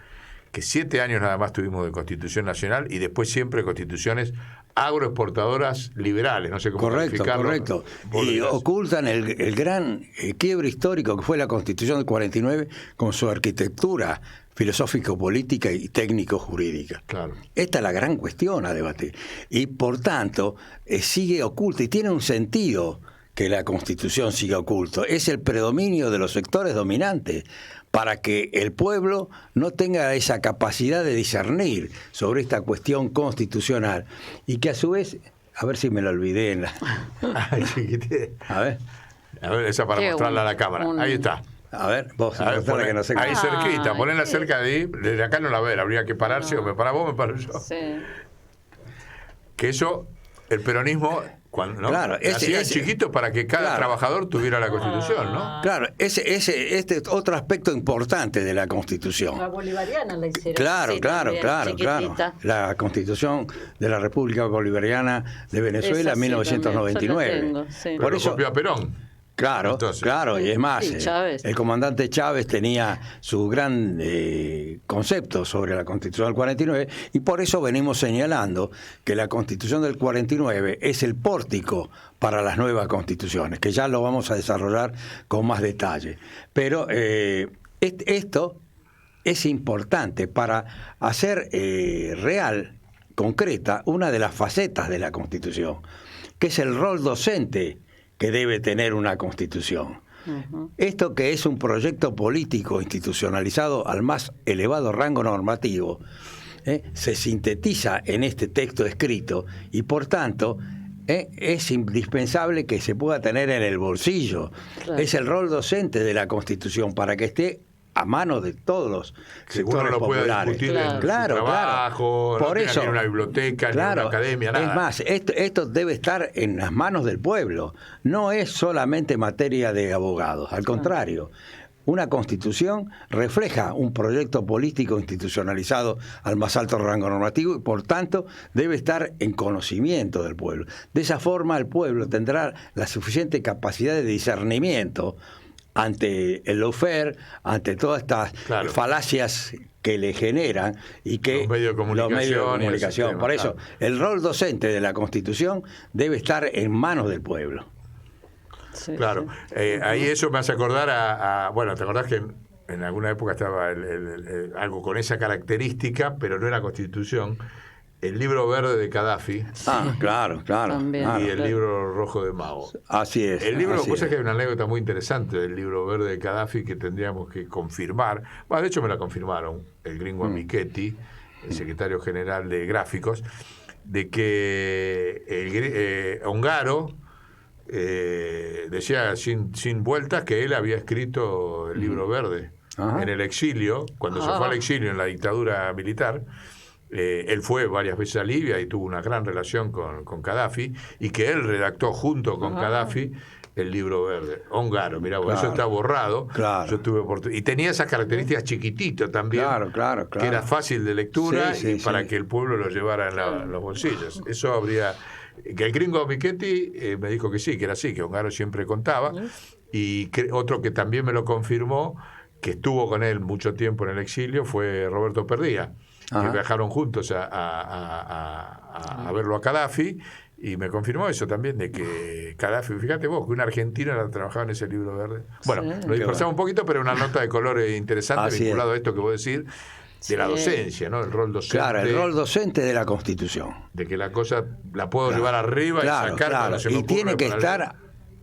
que 7 años nada más tuvimos de Constitución Nacional y después siempre constituciones agroexportadoras liberales, no sé cómo calificarlo. Correcto. Y ocultan el gran quiebre histórico que fue la Constitución del 49 con su arquitectura filosófico-política y técnico-jurídica. Claro. Esta es la gran cuestión a debatir. Y por tanto, sigue oculta y tiene un sentido que la Constitución siga oculto. Es el predominio de los sectores dominantes para que el pueblo no tenga esa capacidad de discernir sobre esta cuestión constitucional y que a su vez, a ver si me lo olvidé en la... A ver, esa para mostrarla a la cámara. Ahí está. A ver, vos, que no sé ahí cerquita, ponela cerca de ahí, desde acá no la ver, habría que pararse, o me para vos, me paro yo. Sí. Que eso, el peronismo... Claro, hacían chiquitos para que cada trabajador tuviera la Constitución, ¿no? Claro, este es otro aspecto importante de la Constitución. La bolivariana la hicieron. Claro. La Constitución de la República Bolivariana de Venezuela en 1999. Por eso copió a Perón. Claro, entonces, y es más, el comandante Chávez tenía su gran concepto sobre la Constitución del 49 y por eso venimos señalando que la Constitución del 49 es el pórtico para las nuevas constituciones, que ya lo vamos a desarrollar con más detalle. Pero esto es importante para hacer real, concreta, una de las facetas de la Constitución, que es el rol docente que debe tener una Constitución. Esto que es un proyecto político institucionalizado al más elevado rango normativo, se sintetiza en este texto escrito y por tanto es indispensable que se pueda tener en el bolsillo. Claro. Es el rol docente de la Constitución para que esté a manos de todos los Que uno sectores lo pueda populares. discutir en su trabajo, Por no tenga eso, ni una biblioteca, ni una academia, nada. Es más, esto debe estar en las manos del pueblo. No es solamente materia de abogados, al contrario. Una constitución refleja un proyecto político institucionalizado al más alto rango normativo y por tanto debe estar en conocimiento del pueblo. De esa forma el pueblo tendrá la suficiente capacidad de discernimiento ante el lawfare, ante todas estas falacias que le generan y que los medios de comunicación. Por eso, el rol docente de la Constitución debe estar en manos del pueblo. Sí, Claro, sí. ahí eso me hace acordar bueno, ¿te acordás que en alguna época estaba algo con esa característica, pero no era Constitución? El libro verde de Gaddafi Claro. También. y el libro rojo de Mao. Así es. El libro, así pues es. es que hay una anécdota muy interesante del libro verde de Gaddafi que tendríamos que confirmar. Bueno, de hecho me la confirmaron el gringo Michetti, el secretario general de Gráficos, de que Ongaro decía sin vueltas que él había escrito el libro verde en el exilio, cuando se fue al exilio en la dictadura militar. Él fue varias veces a Libia y tuvo una gran relación con Gaddafi, y que él redactó junto con Gaddafi el libro verde. Ongaro, mirá, eso está borrado. Claro. Yo tuve y tenía esas características chiquitito también, Claro. que era fácil de lectura Sí, para que el pueblo lo llevara en los bolsillos. Eso habría... Que el gringo Michetti me dijo que sí, que era así, que Ongaro siempre contaba, y otro que también me lo confirmó, que estuvo con él mucho tiempo en el exilio, fue Roberto Perdía, que viajaron juntos a verlo a Gaddafi, y me confirmó eso también, de que Gaddafi, fíjate vos, que un argentino trabajaba en ese libro verde. Bueno, lo dispersamos un poquito, pero una nota de color interesante Así vinculado a esto que vos decís, de la docencia, ¿no? El rol docente. Claro, el rol docente de la Constitución. De que la cosa la puedo llevar arriba y sacar cuando se me Y ocurre tiene que para estar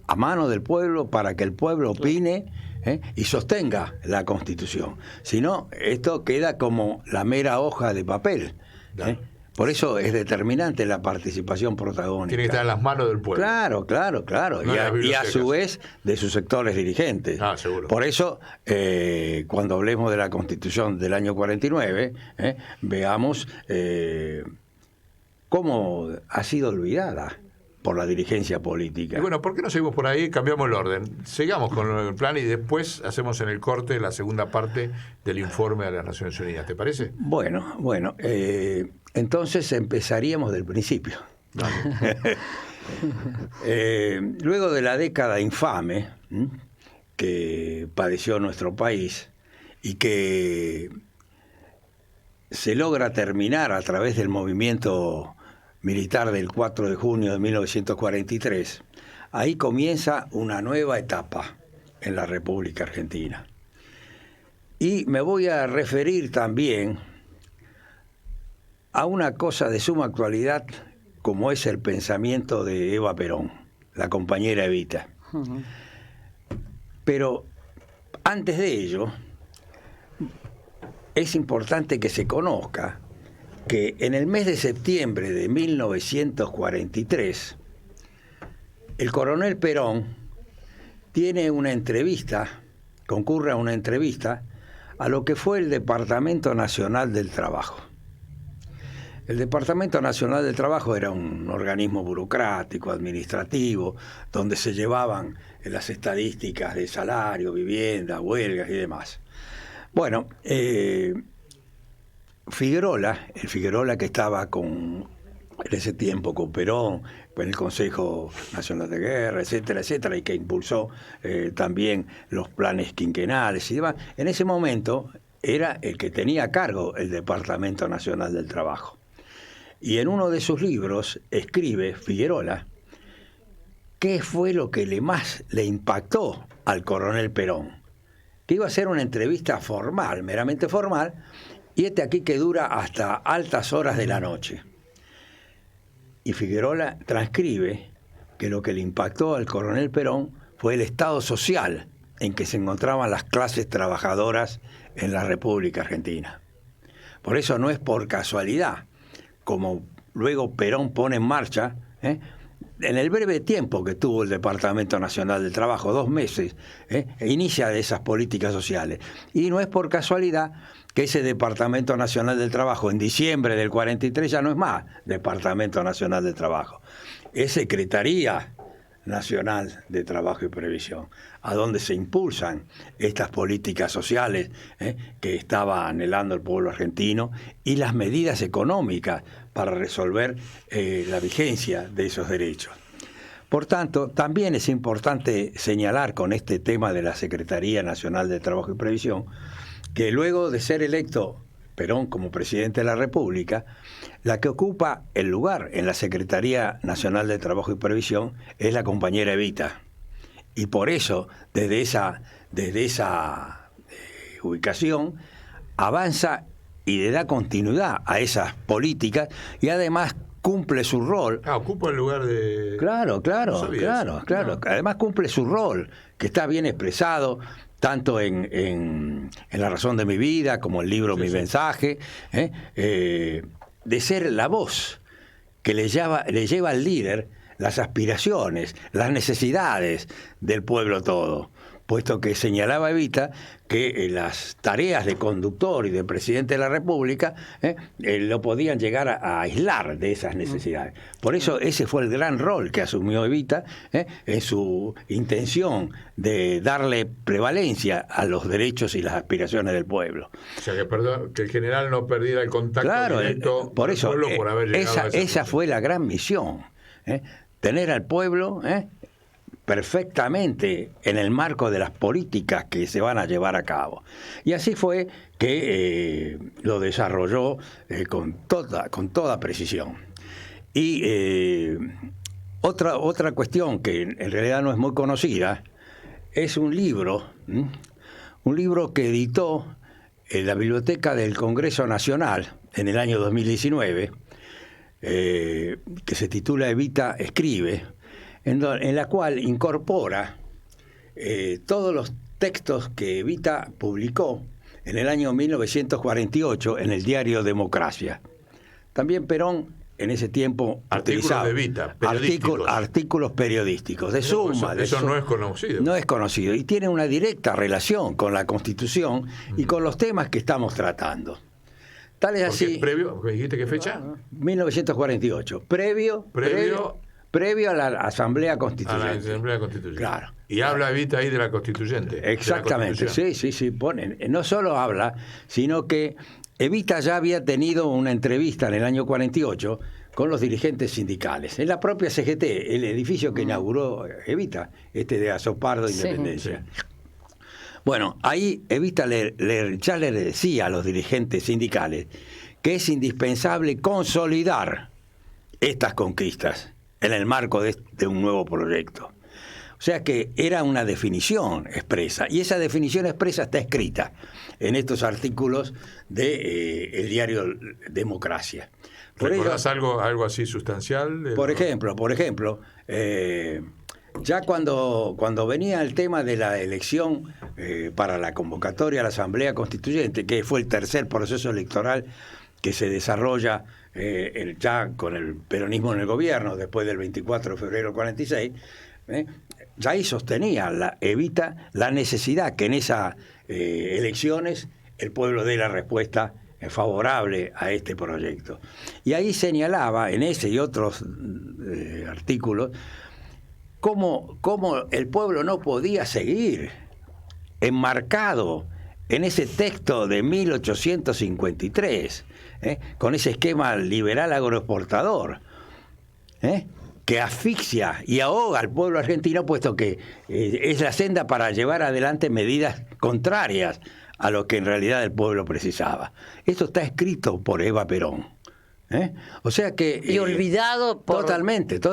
a mano del pueblo para que el pueblo opine y sostenga la Constitución. Si no, esto queda como la mera hoja de papel. Por eso es determinante la participación protagónica. Tiene que estar en las manos del pueblo. Claro. No Y a su vez de sus sectores dirigentes. Seguro. Por eso, cuando hablemos de la Constitución del año 49, veamos cómo ha sido olvidada por la dirigencia política. Y bueno, ¿por qué no seguimos por ahí? Cambiamos el orden. Sigamos con el plan y después hacemos en el corte la segunda parte del informe de las Naciones Unidas. ¿Te parece? Bueno. Entonces empezaríamos del principio. Luego de la década infame que padeció nuestro país y que se logra terminar a través del movimiento militar del 4 de junio de 1943, ahí comienza una nueva etapa en la República Argentina. Y me voy a referir también a una cosa de suma actualidad como es el pensamiento de Eva Perón, la compañera Evita. Pero antes de ello, es importante que se conozca que en el mes de septiembre de 1943, el coronel Perón tiene una entrevista, concurre a una entrevista a lo que fue el Departamento Nacional del Trabajo. El Departamento Nacional del Trabajo era un organismo burocrático, administrativo, donde se llevaban las estadísticas de salario, vivienda, huelgas y demás. Bueno, Figuerola, el Figuerola que estaba en ese tiempo con Perón, en el Consejo Nacional de Guerra, etcétera, etcétera, y que impulsó también los planes quinquenales y demás, en ese momento era el que tenía a cargo el Departamento Nacional del Trabajo. Y en uno de sus libros escribe Figuerola qué fue lo que más le impactó al coronel Perón, que iba a ser una entrevista formal, meramente formal, y aquí que dura hasta altas horas de la noche. Y Figuerola transcribe que lo que le impactó al coronel Perón fue el estado social en que se encontraban las clases trabajadoras en la República Argentina. Por eso no es por casualidad, como luego Perón pone en marcha en el breve tiempo que tuvo el Departamento Nacional del Trabajo, 2 meses, inicia esas políticas sociales. Y no es por casualidad que ese Departamento Nacional del Trabajo en diciembre del 43 ya no es más Departamento Nacional del Trabajo, es Secretaría Nacional de Trabajo y Previsión, a donde se impulsan estas políticas sociales que estaba anhelando el pueblo argentino y las medidas económicas para resolver la vigencia de esos derechos. Por tanto, también es importante señalar con este tema de la Secretaría Nacional de Trabajo y Previsión que luego de ser electo Perón como presidente de la República, la que ocupa el lugar en la Secretaría Nacional de Trabajo y Previsión es la compañera Evita. Y por eso, desde esa ubicación, avanza y le da continuidad a esas políticas y además cumple su rol. Ocupa el lugar de... Claro. No. Además cumple su rol, que está bien expresado tanto en La razón de mi vida, como el libro Mi mensaje, de ser la voz que le lleva al líder las aspiraciones, las necesidades del pueblo todo, puesto que señalaba Evita que las tareas de conductor y de presidente de la República lo podían llegar a aislar de esas necesidades. Por eso ese fue el gran rol que asumió Evita en su intención de darle prevalencia a los derechos y las aspiraciones del pueblo. O sea, que el general no perdiera el contacto directo por eso, con el pueblo por haber llegado esa fue la gran misión, tener al pueblo perfectamente en el marco de las políticas que se van a llevar a cabo. Y así fue que lo desarrolló con toda precisión. Y otra cuestión que en realidad no es muy conocida es un libro que editó la Biblioteca del Congreso Nacional en el año 2019, que se titula Evita escribe, en la cual incorpora todos los textos que Evita publicó en el año 1948 en el diario Democracia. También Perón en ese tiempo utilizaba artículos periodísticos, de suma. Eso no es conocido. No es conocido y tiene una directa relación con la Constitución y con los temas que estamos tratando. Tal es así. Previo, ¿me dijiste qué fecha? 1948. Previo a la Asamblea Constituyente. A la Asamblea Constituyente. Claro. Y habla Evita ahí de la Constituyente. Exactamente, sí, ponen. No solo habla, sino que Evita ya había tenido una entrevista en el año 48 con los dirigentes sindicales. En la propia CGT, el edificio que inauguró Evita, de Azopardo Independencia. Sí. Bueno, ahí Evita ya le decía a los dirigentes sindicales que es indispensable consolidar estas conquistas en el marco de un nuevo proyecto. O sea que era una definición expresa, y esa definición expresa está escrita en estos artículos del diario Democracia. ¿Recordás algo así sustancial? Por ejemplo, ya cuando venía el tema de la elección para la convocatoria a la Asamblea Constituyente, que fue el tercer proceso electoral que se desarrolla ya con el peronismo en el gobierno después del 24 de febrero del 46, ya ahí sostenía Evita la necesidad que en esas elecciones el pueblo dé la respuesta favorable a este proyecto. Y ahí señalaba, en ese y otros artículos, cómo el pueblo no podía seguir enmarcado en ese texto de 1853, con ese esquema liberal agroexportador, que asfixia y ahoga al pueblo argentino, puesto que es la senda para llevar adelante medidas contrarias a lo que en realidad el pueblo precisaba. Esto está escrito por Eva Perón. O sea que y olvidado por... totalmente qué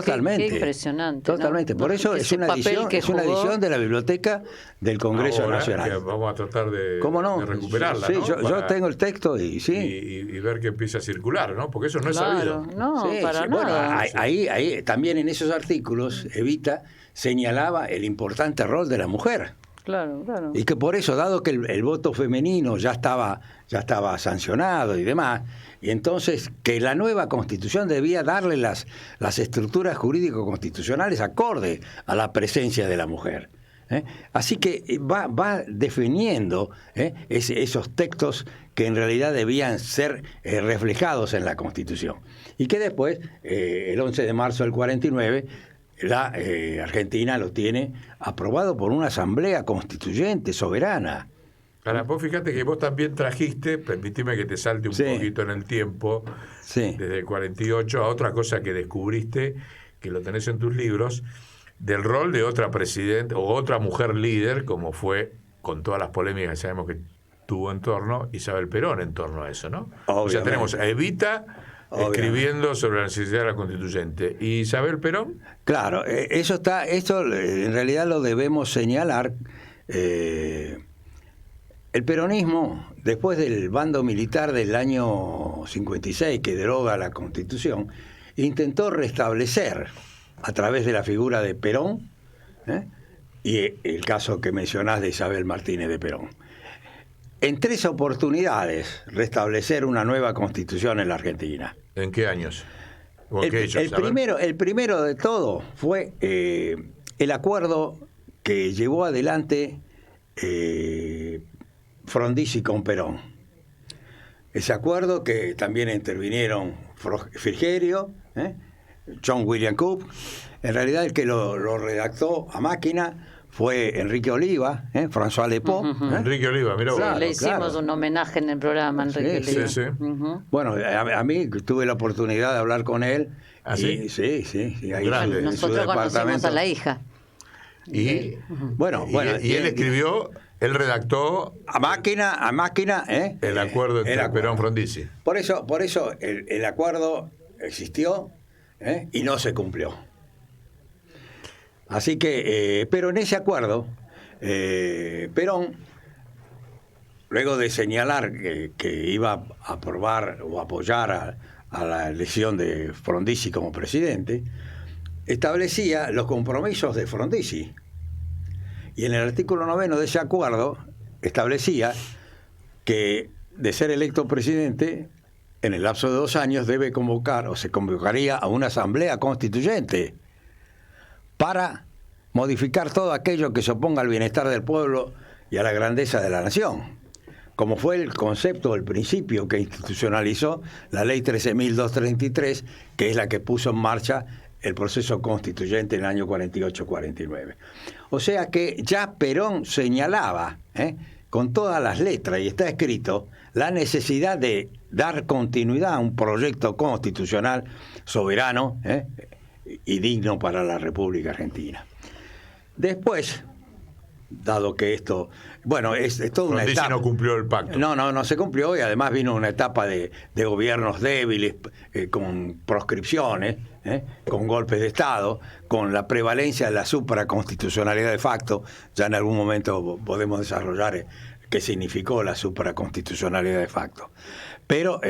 impresionante, totalmente, ¿no? Por eso es una edición de la Biblioteca del Congreso Nacional. Vamos a tratar de recuperarla, sí, ¿no? Yo tengo el texto y ver que empieza a circular, ¿no? Porque eso no es sabido. No, para nada. Bueno, ahí también en esos artículos Evita señalaba el importante rol de la mujer. Claro, claro. Y que por eso, dado que el voto femenino ya estaba sancionado y demás, y entonces que la nueva Constitución debía darle las estructuras jurídico-constitucionales acorde a la presencia de la mujer. Así que va definiendo esos textos que en realidad debían ser reflejados en la Constitución. Y que después, el 11 de marzo del 49, la Argentina lo tiene aprobado por una asamblea constituyente soberana. Ahora, vos fíjate que vos también trajiste, permitime que te salte un poquito en el tiempo, desde el 48 a otra cosa que descubriste, que lo tenés en tus libros, del rol de otra presidenta o otra mujer líder, como fue, con todas las polémicas que sabemos que tuvo en torno, Isabel Perón en torno a eso, ¿no? Obviamente. O sea, tenemos a Evita escribiendo sobre la necesidad de la constituyente. ¿Y Isabel Perón? Claro, esto en realidad lo debemos señalar. El peronismo, después del bando militar del año 56, que deroga la Constitución, intentó restablecer, a través de la figura de Perón, y el caso que mencionás de Isabel Martínez de Perón, en 3 oportunidades restablecer una nueva Constitución en la Argentina. ¿En qué años? El primero de todo fue el acuerdo que llevó adelante Frondizi con Perón. Ese acuerdo que también intervinieron Frigerio, John William Cook. En realidad el que lo redactó a máquina fue Enrique Oliva, François Lepot. Enrique Oliva, mira. Sí, le hicimos un homenaje en el programa, Enrique Oliva. Sí. Bueno, a mí tuve la oportunidad de hablar con él. ¿Ah, sí? Sí. Ahí nosotros conocimos a la hija. Y él escribió, él redactó a máquina, el acuerdo entre Perón y Frondizi. Por eso el acuerdo existió y no se cumplió. Así que, pero en ese acuerdo, Perón, luego de señalar que iba a aprobar o apoyar a la elección de Frondizi como presidente, establecía los compromisos de Frondizi. Y en el artículo 9 de ese acuerdo establecía que, de ser electo presidente, en el lapso de 2 años debe convocar o se convocaría a una asamblea constituyente para modificar todo aquello que se oponga al bienestar del pueblo y a la grandeza de la nación, como fue el concepto, el principio que institucionalizó la ley 13.233, que es la que puso en marcha el proceso constituyente en el año 48-49. O sea que ya Perón señalaba, con todas las letras, y está escrito, la necesidad de dar continuidad a un proyecto constitucional soberano y digno para la República Argentina. Después, dado que esto, bueno, es toda una etapa. no cumplió el pacto. No se cumplió, y además vino una etapa de gobiernos débiles, con proscripciones, con golpes de Estado, con la prevalencia de la supraconstitucionalidad de facto. Ya en algún momento podemos desarrollar qué significó la supraconstitucionalidad de facto. Pero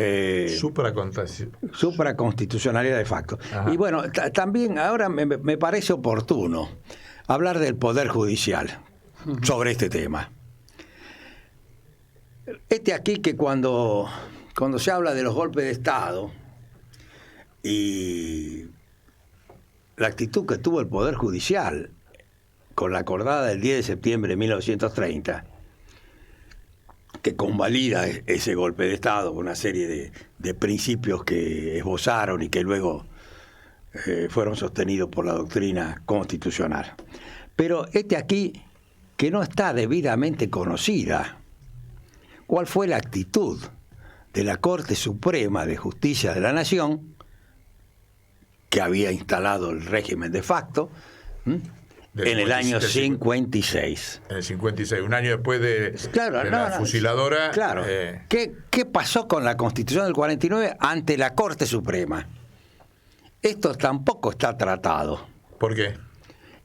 supraconstitucionalidad de facto. Ajá. Y bueno, también ahora me parece oportuno hablar del Poder Judicial sobre este tema. Aquí que cuando se habla de los golpes de Estado y la actitud que tuvo el Poder Judicial con la acordada del 10 de septiembre de 1930, que convalida ese golpe de Estado con una serie de principios que esbozaron y que luego fueron sostenidos por la doctrina constitucional. Pero aquí que no está debidamente conocida cuál fue la actitud de la Corte Suprema de Justicia de la Nación, que había instalado el régimen de facto, en el año 56. En el 56, un año después de la fusiladora. Claro. ¿Qué pasó con la Constitución del 49 ante la Corte Suprema? Esto tampoco está tratado. ¿Por qué?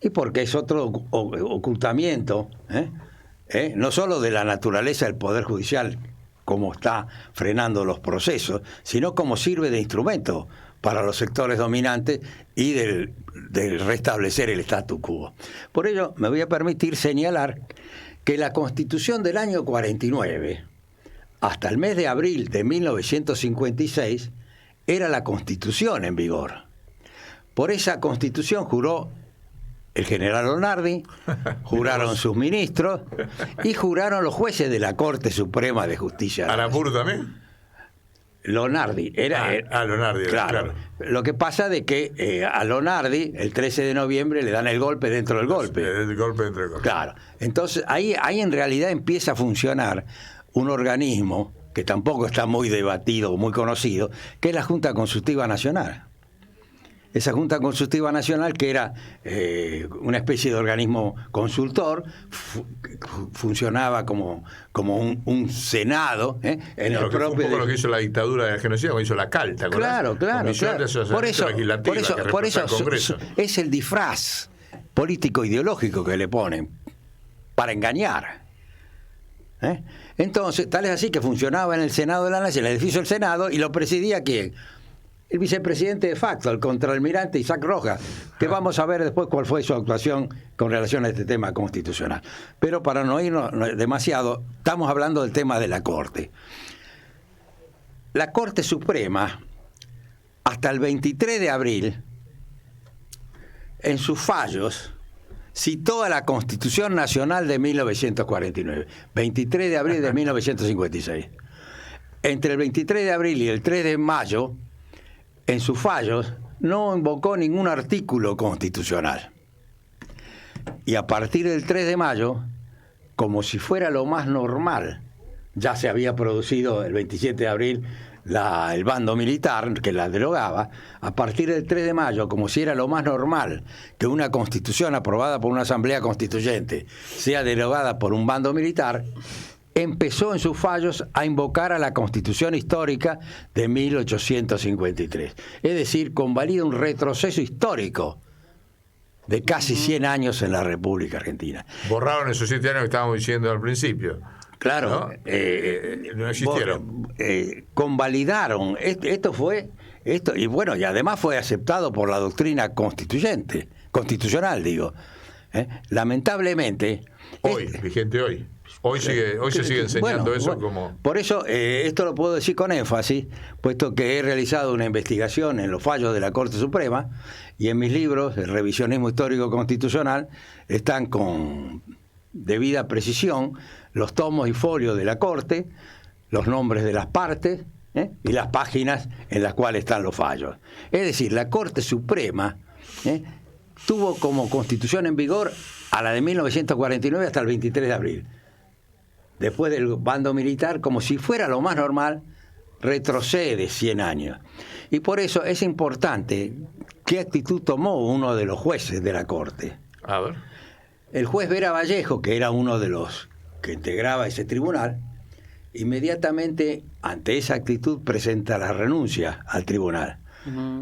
Y porque es otro ocultamiento, no solo de la naturaleza del Poder Judicial, cómo está frenando los procesos, sino cómo sirve de instrumento para los sectores dominantes y del restablecer el statu quo. Por ello, me voy a permitir señalar que la Constitución del año 49, hasta el mes de abril de 1956, era la Constitución en vigor. Por esa Constitución juró el general Lonardi, juraron sus ministros y juraron los jueces de la Corte Suprema de Justicia. ¿Aramburu también? Lonardi. Lonardi. Claro. Lo que pasa de que a Lonardi, el 13 de noviembre, le dan el golpe dentro del golpe. El golpe dentro del golpe. Claro. Entonces, ahí en realidad empieza a funcionar un organismo que tampoco está muy debatido o muy conocido, que es la Junta Consultiva Nacional. Esa Junta Consultiva Nacional, que era una especie de organismo consultor, funcionaba como un senado en el propio... Un poco lo que hizo la dictadura de la genocida, como hizo la CALTA. Claro. Por eso es el disfraz político ideológico que le ponen para engañar. Entonces, tal es así que funcionaba en el Senado de la Nación, el edificio del Senado, y lo presidía ¿quién? El vicepresidente de facto, el contraalmirante Isaac Rojas, que vamos a ver después cuál fue su actuación con relación a este tema constitucional. Pero para no irnos demasiado, estamos hablando del tema de la Corte. La Corte Suprema, hasta el 23 de abril, en sus fallos, citó a la Constitución Nacional de 1949, 23 de abril de 1956. Entre el 23 de abril y el 3 de mayo, en sus fallos, no invocó ningún artículo constitucional. Y a partir del 3 de mayo, como si fuera lo más normal, ya se había producido el 27 de abril el bando militar que la derogaba, a partir del 3 de mayo, como si era lo más normal que una constitución aprobada por una asamblea constituyente sea derogada por un bando militar, empezó en sus fallos a invocar a la Constitución histórica de 1853. Es decir, convalida un retroceso histórico de casi 100 años en la República Argentina. Borraron esos 7 años que estábamos diciendo al principio. Claro. ¿No? No existieron. Convalidaron. Esto, y bueno, y además fue aceptado por la doctrina constitucional, digo. Lamentablemente... vigente hoy. Hoy se sigue enseñando como... Por eso, esto lo puedo decir con énfasis, puesto que he realizado una investigación en los fallos de la Corte Suprema, y en mis libros, el revisionismo histórico constitucional, están con debida precisión los tomos y folios de la Corte, los nombres de las partes, y las páginas en las cuales están los fallos. Es decir, la Corte Suprema tuvo como Constitución en vigor a la de 1949 hasta el 23 de abril. Después del bando militar, como si fuera lo más normal, retrocede 100 años. Y por eso es importante qué actitud tomó uno de los jueces de la Corte. A ver. El juez Vera Vallejo, que era uno de los que integraba ese tribunal, inmediatamente ante esa actitud presenta la renuncia al tribunal.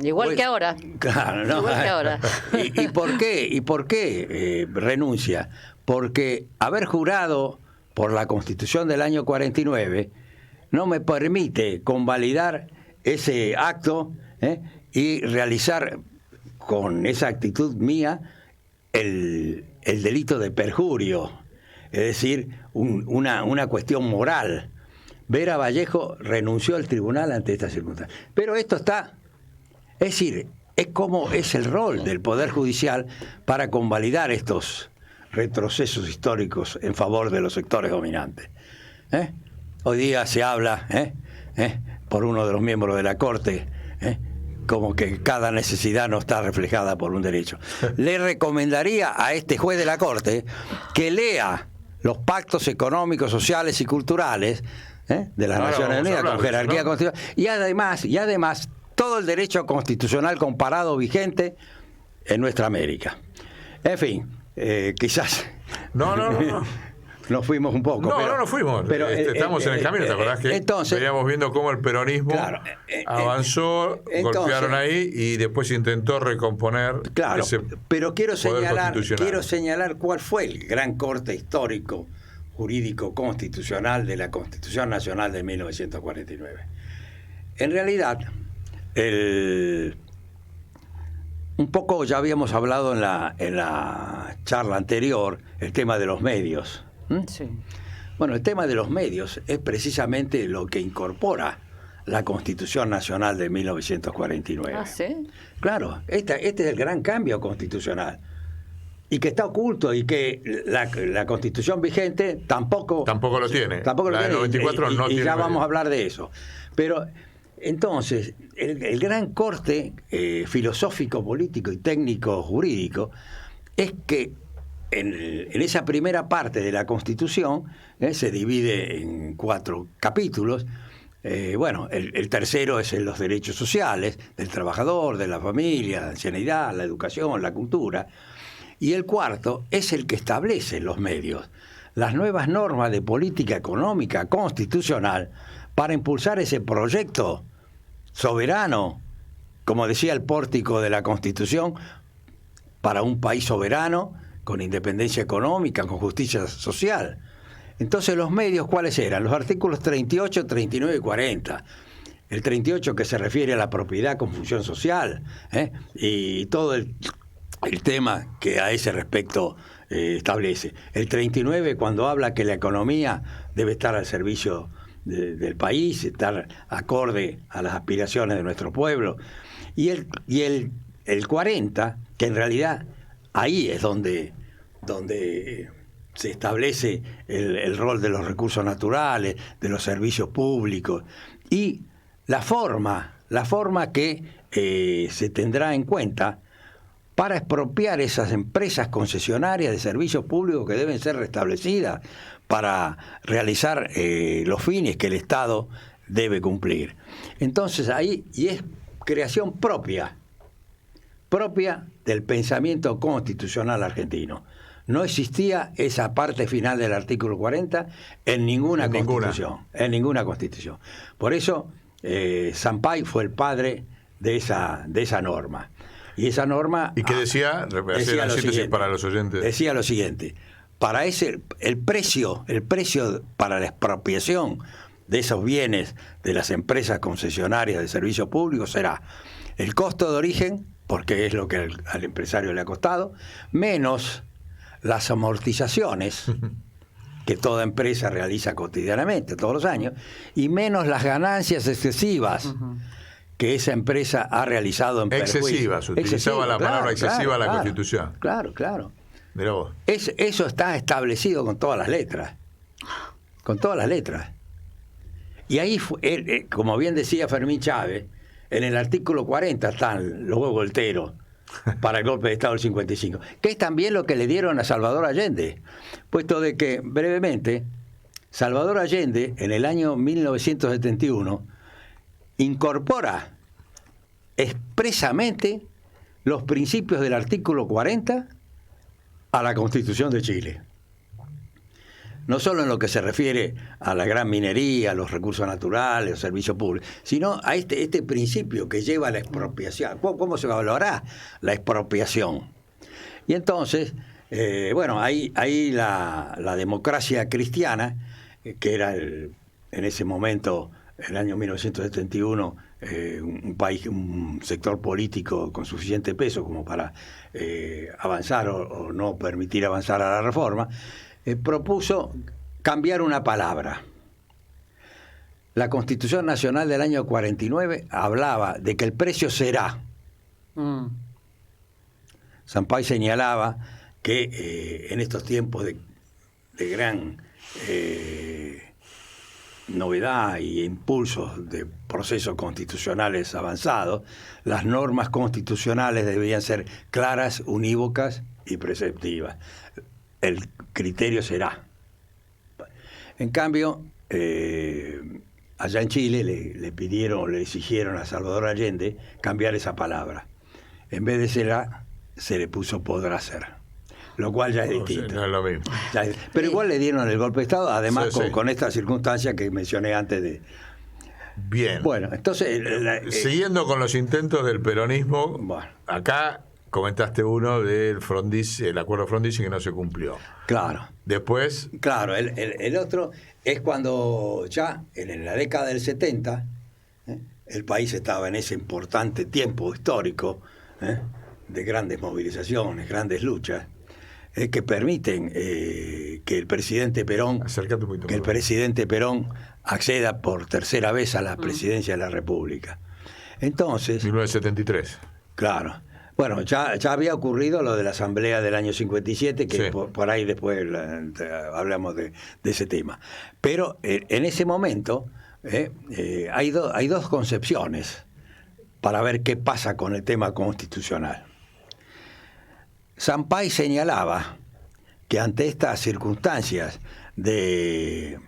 Igual que ahora. Claro, ¿no? Igual que ahora. ¿Y por qué? ¿Y por qué renuncia? Porque haber jurado por la Constitución del año 49 no me permite convalidar ese acto y realizar con esa actitud mía el delito de perjurio, es decir, una cuestión moral. Vera Vallejo renunció al tribunal ante esta circunstancia. Pero esto está, es decir, es como es el rol del Poder Judicial para convalidar estos retrocesos históricos en favor de los sectores dominantes. Hoy día se habla por uno de los miembros de la Corte como que cada necesidad no está reflejada por un derecho. Le recomendaría a este juez de la Corte que lea los pactos económicos, sociales y culturales de las Naciones Unidas con jerarquía constitucional y además todo el derecho constitucional comparado vigente en nuestra América. En fin, quizás nos fuimos un poco. No fuimos. Pero, estamos en el camino, ¿te acordás que veníamos viendo cómo el peronismo avanzó, golpearon ahí y después intentó recomponer ese pero quiero poder señalar cuál fue el gran corte histórico, jurídico, constitucional de la Constitución Nacional de 1949. En realidad, Un poco ya habíamos hablado en la charla anterior, el tema de los medios. Sí. Bueno, el tema de los medios es precisamente lo que incorpora la Constitución Nacional de 1949. Ah, ¿sí? Claro, este es el gran cambio constitucional. Y que está oculto y que la Constitución vigente tampoco lo tiene. Tampoco lo la tiene. del 94 no y tiene. ya vamos a hablar de eso. Pero entonces, el gran corte filosófico, político y técnico jurídico es que en esa primera parte de la Constitución se divide en 4 capítulos. Bueno, el tercero es en los derechos sociales del trabajador, de la familia, la ancianidad, la educación, la cultura. Y el cuarto es el que establece los medios, las nuevas normas de política económica constitucional para impulsar ese proyecto soberano, como decía el pórtico de la Constitución, para un país soberano, con independencia económica, con justicia social. Entonces, los medios, ¿cuáles eran? Los artículos 38, 39 y 40. El 38 que se refiere a la propiedad con función social, y todo el tema que a ese respecto establece. El 39 cuando habla que la economía debe estar al servicio del país, estar acorde a las aspiraciones de nuestro pueblo. Y el 40, que en realidad ahí es donde se establece el rol de los recursos naturales, de los servicios públicos, y la forma que se tendrá en cuenta para expropiar esas empresas concesionarias de servicios públicos que deben ser restablecidas para realizar los fines que el Estado debe cumplir. Entonces ahí, y es creación propia del pensamiento constitucional argentino. No existía esa parte final del artículo 40 en ninguna constitución. Por eso Sampaio fue el padre de esa norma. Y esa norma... ¿Y qué decía? Decía la síntesis para los oyentes. Decía lo siguiente: para el precio para la expropiación de esos bienes de las empresas concesionarias de servicios públicos será el costo de origen, porque es lo que al empresario le ha costado, menos las amortizaciones que toda empresa realiza cotidianamente, todos los años, y menos las ganancias excesivas que esa empresa ha realizado en perjuicio. Excesivas, utilizaba la palabra excesiva a la Constitución. Claro. Mirá vos. Eso está establecido con todas las letras. Con todas las letras. Y ahí, como bien decía Fermín Chávez, en el artículo 40 están los huevos volteros para el golpe de Estado del 55, que es también lo que le dieron a Salvador Allende, puesto de que, brevemente, Salvador Allende, en el año 1971, incorpora expresamente los principios del artículo 40 a la Constitución de Chile. No solo en lo que se refiere a la gran minería, a los recursos naturales, los servicios públicos, sino a este principio que lleva a la expropiación. ¿Cómo se valorará la expropiación? Y entonces, bueno, ahí la democracia cristiana, que era en ese momento, el año 1971, un sector político con suficiente peso como para avanzar o no permitir avanzar a la reforma, propuso cambiar una palabra. La Constitución Nacional del año 49 hablaba de que el precio será. Sampaio señalaba que en estos tiempos de gran novedad y impulsos de procesos constitucionales avanzados, las normas constitucionales debían ser claras, unívocas y preceptivas. El criterio será. En cambio, allá en Chile le exigieron a Salvador Allende cambiar esa palabra. En vez de será, se le puso podrá ser. Lo cual ya es distinto. No es lo mismo. Pero igual le dieron el golpe de Estado, además Sí. con esta circunstancia que mencioné antes de... Bien. Bueno, entonces... Siguiendo con los intentos del peronismo, Bueno. acá comentaste uno del Frondizi, el acuerdo Frondizi que no se cumplió. Claro. Después, Claro, el otro es cuando ya en la década del 70, el país estaba en ese importante tiempo histórico de grandes movilizaciones, grandes luchas, que permiten que el presidente Perón acceda por tercera vez a la presidencia de la República. Entonces, 1973. Claro. Bueno, ya había ocurrido lo de la Asamblea del año 57, que por ahí después hablamos de ese tema. Pero en ese momento hay dos concepciones para ver qué pasa con el tema constitucional. Sampay señalaba que ante estas circunstancias de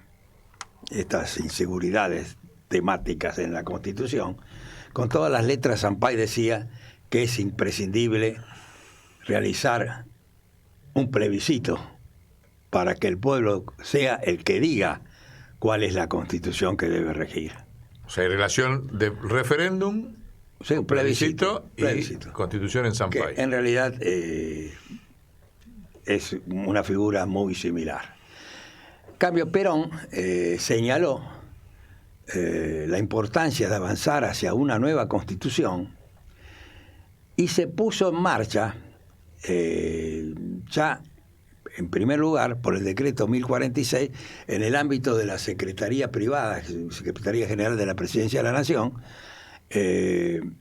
estas inseguridades temáticas en la Constitución, con todas las letras Sampay decía que es imprescindible realizar un plebiscito para que el pueblo sea el que diga cuál es la Constitución que debe regir. O sea, hay relación de referéndum, sí, un plebiscito y Constitución en Sampay. Que en realidad es una figura muy similar. En cambio, Perón señaló la importancia de avanzar hacia una nueva Constitución y se puso en marcha ya en primer lugar por el decreto 1046 en el ámbito de la Secretaría Privada, Secretaría General de la Presidencia de la Nación,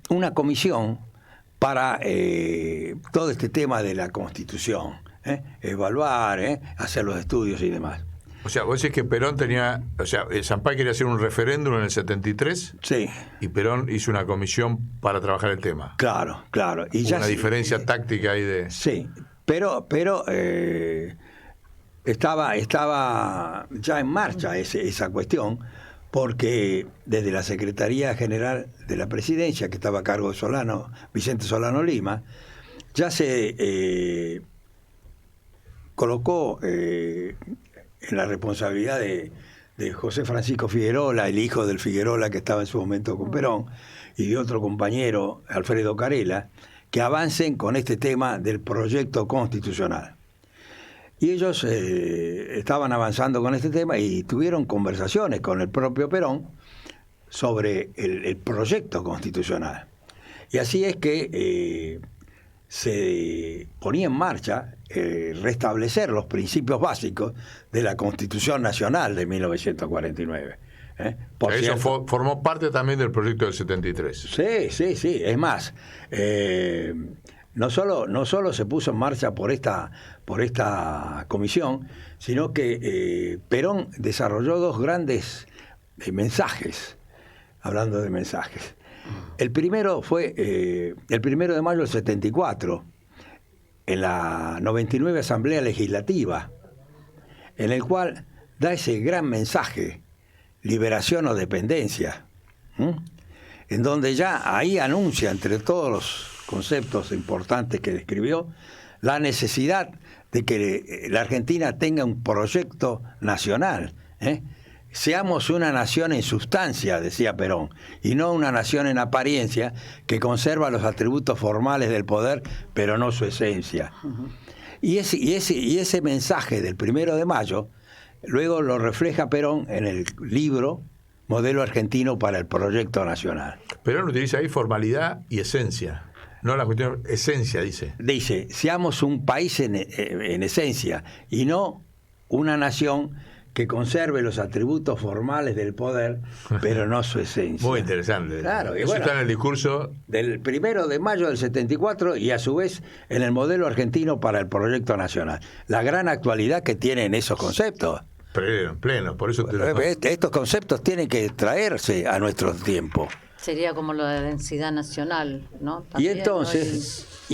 una comisión para todo este tema de la Constitución, evaluar, hacer los estudios y demás. O sea, vos decís que Perón tenía, o sea, Sampay quería hacer un referéndum en el 73, sí, y Perón hizo una comisión para trabajar el tema. Claro. Y ya una diferencia táctica ahí de... Sí, pero estaba ya en marcha esa cuestión, porque desde la Secretaría General de la Presidencia, que estaba a cargo de Vicente Solano Lima, ya se colocó en la responsabilidad de José Francisco Figuerola, el hijo del Figuerola que estaba en su momento con Perón, y de otro compañero, Alfredo Carela, que avancen con este tema del proyecto constitucional. Y ellos estaban avanzando con este tema y tuvieron conversaciones con el propio Perón sobre el proyecto constitucional. Y así es que se ponía en marcha restablecer los principios básicos de la Constitución Nacional de 1949. Eso formó parte también del proyecto del 73. Sí. Es más, no solo se puso en marcha por esta comisión, sino que Perón desarrolló dos grandes mensajes, hablando de mensajes. El primero fue el 1 de mayo del 74, en la 99 Asamblea Legislativa, en el cual da ese gran mensaje, liberación o dependencia, en donde ya ahí anuncia, entre todos los conceptos importantes que describió, la necesidad de que la Argentina tenga un proyecto nacional. Seamos una nación en sustancia, decía Perón, y no una nación en apariencia que conserva los atributos formales del poder, pero no su esencia. Y ese mensaje del 1 de mayo, luego lo refleja Perón en el libro Modelo Argentino para el Proyecto Nacional. Perón utiliza ahí formalidad y esencia. No la cuestión, esencia, dice. Dice, seamos un país en esencia y no una nación que conserve los atributos formales del poder, pero no su esencia. Muy interesante. Claro, eso está en el discurso del 1 de mayo del 74 y a su vez en el Modelo Argentino para el Proyecto Nacional. La gran actualidad que tienen esos conceptos. Pleno, por eso estos conceptos tienen que traerse a nuestro tiempo. Sería como lo de densidad nacional, ¿no? También, y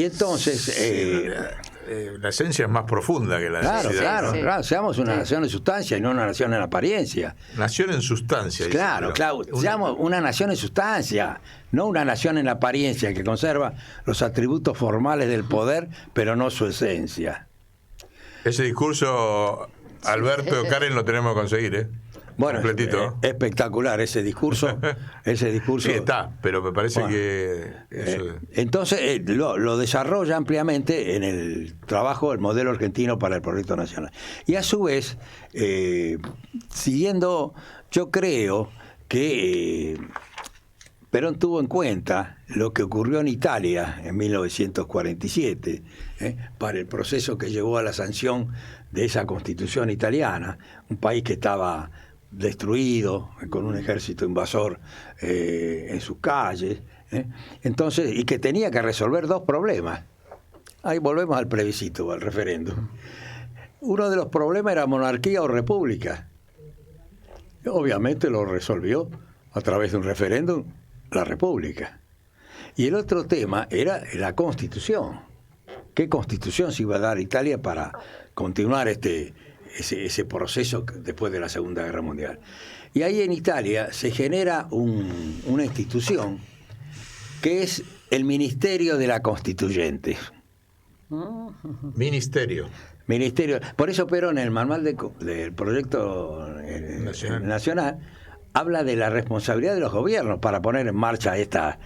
entonces la esencia es más profunda que la densidad. Claro, seamos una nación en sustancia y no una nación en apariencia. Nación en sustancia. Claro, seamos una nación en sustancia, no una nación en apariencia que conserva los atributos formales del poder, pero no su esencia. Ese discurso, Alberto Karen, lo tenemos que conseguir, Bueno, completito. Espectacular ese discurso. Sí, está, pero me parece que... Entonces lo desarrolla ampliamente en el trabajo El Modelo Argentino para el Proyecto Nacional. Y a su vez, siguiendo, yo creo que Perón tuvo en cuenta lo que ocurrió en Italia en 1947, para el proceso que llevó a la sanción de esa constitución italiana, un país que estaba destruido, con un ejército invasor en sus calles, entonces, y que tenía que resolver dos problemas. Ahí volvemos al plebiscito, al referéndum. Uno de los problemas era monarquía o república. Obviamente lo resolvió a través de un referéndum la república. Y el otro tema era la constitución. ¿Qué constitución se iba a dar Italia para continuar ese proceso después de la Segunda Guerra Mundial? Y ahí en Italia se genera una institución que es el Ministerio de la Constituyente. Ministerio. Por eso Perón, en el manual del proyecto nacional, habla de la responsabilidad de los gobiernos para poner en marcha esta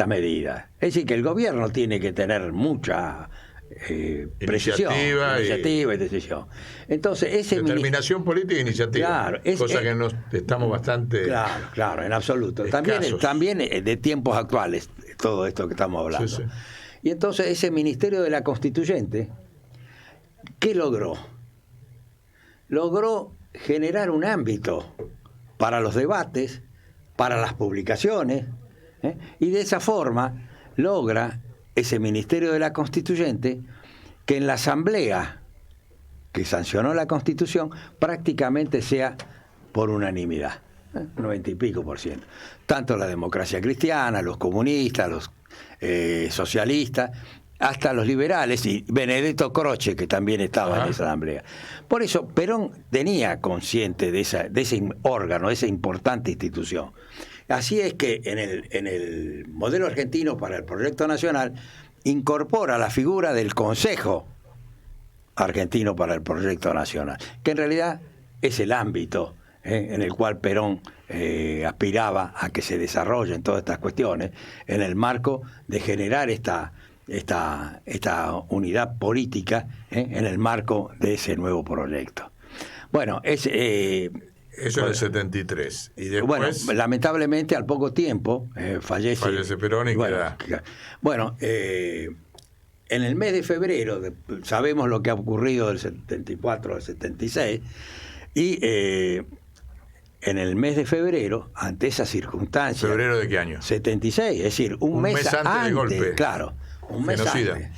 medida. Es decir, que el gobierno tiene que tener mucha precisión, iniciativa y decisión. Entonces, determinación política e iniciativa, claro, cosa que nos estamos bastante... Claro, en absoluto. También de tiempos actuales, todo esto que estamos hablando. Sí. Y entonces ese Ministerio de la Constituyente, ¿qué logró? Logró generar un ámbito para los debates, para las publicaciones, y de esa forma logra ese Ministerio de la Constituyente que en la Asamblea que sancionó la Constitución prácticamente sea por unanimidad, 90 y pico %. Tanto la democracia cristiana, los comunistas, los socialistas, hasta los liberales y Benedetto Croce, que también estaba en esa asamblea. Por eso Perón tenía consciente de ese órgano, de esa importante institución. Así es que en el modelo argentino para el proyecto nacional incorpora la figura del Consejo Argentino para el Proyecto Nacional, que en realidad es el ámbito en el cual Perón aspiraba a que se desarrollen todas estas cuestiones en el marco de generar esta unidad política en el marco de ese nuevo proyecto. Bueno, eso en el 73. Y después, bueno, lamentablemente al poco tiempo fallece Perón y queda... Bueno, en el mes de febrero, sabemos lo que ha ocurrido del 74 al 76, y en el mes de febrero, ante esa circunstancia... ¿Febrero de qué año? 76, es decir, un mes antes del golpe. Claro, un mes genocida. Antes.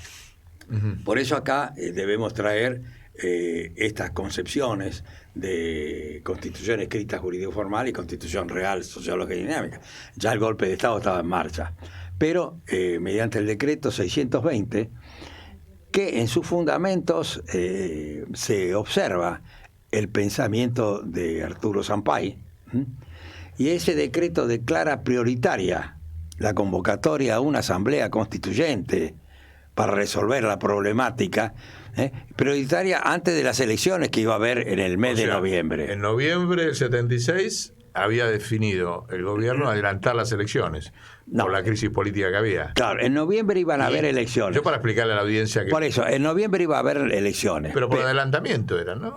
Por eso acá debemos traer estas concepciones de constitución escrita jurídico formal y constitución real sociológica y dinámica. Ya el golpe de Estado estaba en marcha, pero mediante el decreto 620, que en sus fundamentos se observa el pensamiento de Arturo Sampay, y ese decreto declara prioritaria la convocatoria a una asamblea constituyente para resolver la problemática, prioritaria antes de las elecciones que iba a haber en el mes de noviembre. En noviembre del 76 había definido el gobierno adelantar las elecciones por la crisis política que había. Claro, en noviembre iban a haber elecciones. Yo para explicarle a la audiencia que... Por eso, en noviembre iba a haber elecciones. Pero por adelantamiento eran, ¿no?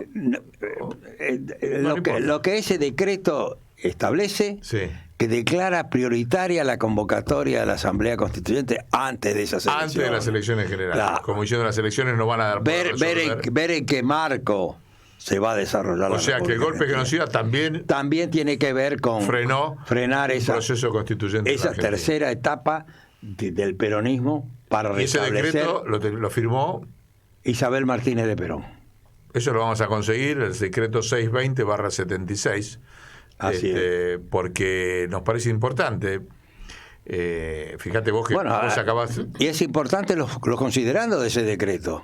Lo que ese decreto establece... Sí. Que declara prioritaria la convocatoria de la Asamblea Constituyente antes de esas elecciones. Antes de las elecciones generales. Claro. Como diciendo, las elecciones no van a dar... Ver en qué marco se va a desarrollar la O sea, que el golpe genocida también tiene que ver con frenar ese proceso constituyente. Esa tercera etapa del peronismo para restablecer... Y ese decreto lo firmó... Isabel Martínez de Perón. Eso lo vamos a conseguir, el decreto 620/76... Así es. Porque nos parece importante. Fíjate vos que vos acabás... Y es importante lo considerando de ese decreto.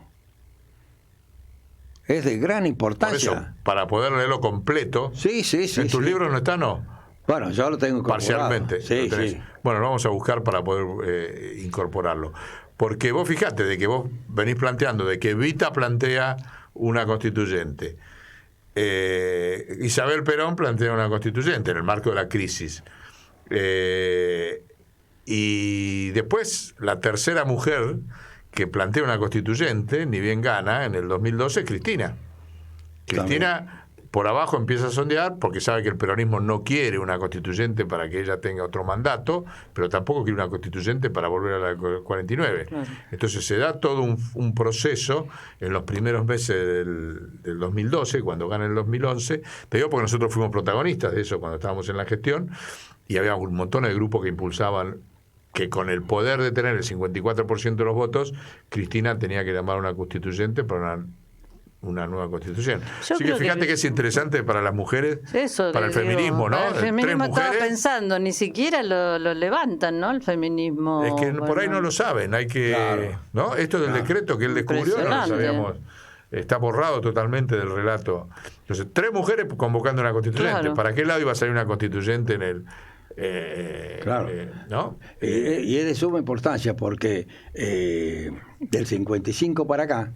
Es de gran importancia. Por eso, para poder leerlo completo. Sí. ¿En tus libros no está, no? Bueno, yo lo tengo incorporado. Parcialmente. Sí. Bueno, lo vamos a buscar para poder incorporarlo. Porque vos fijate de que vos venís planteando, de que Evita plantea una constituyente. Isabel Perón plantea una constituyente en el marco de la crisis, y después la tercera mujer que plantea una constituyente, ni bien gana, en el 2012, Cristina, por abajo empieza a sondear porque sabe que el peronismo no quiere una constituyente para que ella tenga otro mandato, pero tampoco quiere una constituyente para volver a la 49. Claro. Entonces se da todo un proceso en los primeros meses del 2012, cuando gana el 2011. Te digo porque nosotros fuimos protagonistas de eso cuando estábamos en la gestión, y había un montón de grupos que impulsaban que con el poder de tener el 54% de los votos, Cristina tenía que llamar a una constituyente para una nueva constitución. Yo Así que creo fíjate que es interesante para las mujeres, Eso para el que digo, feminismo, ¿no? para el feminismo Tres estaba mujeres, pensando, ni siquiera lo levantan, ¿no? El feminismo. es que por ahí bueno. no lo saben, hay que, Claro. ¿no? Esto del decreto que él descubrió, no lo Impresionante. sabíamos. Está borrado totalmente del relato. Entonces, 3 mujeres convocando una constituyente. Claro. ¿Para qué lado iba a salir una constituyente en el Claro. ¿no? Y es de suma importancia porque del 55 para acá,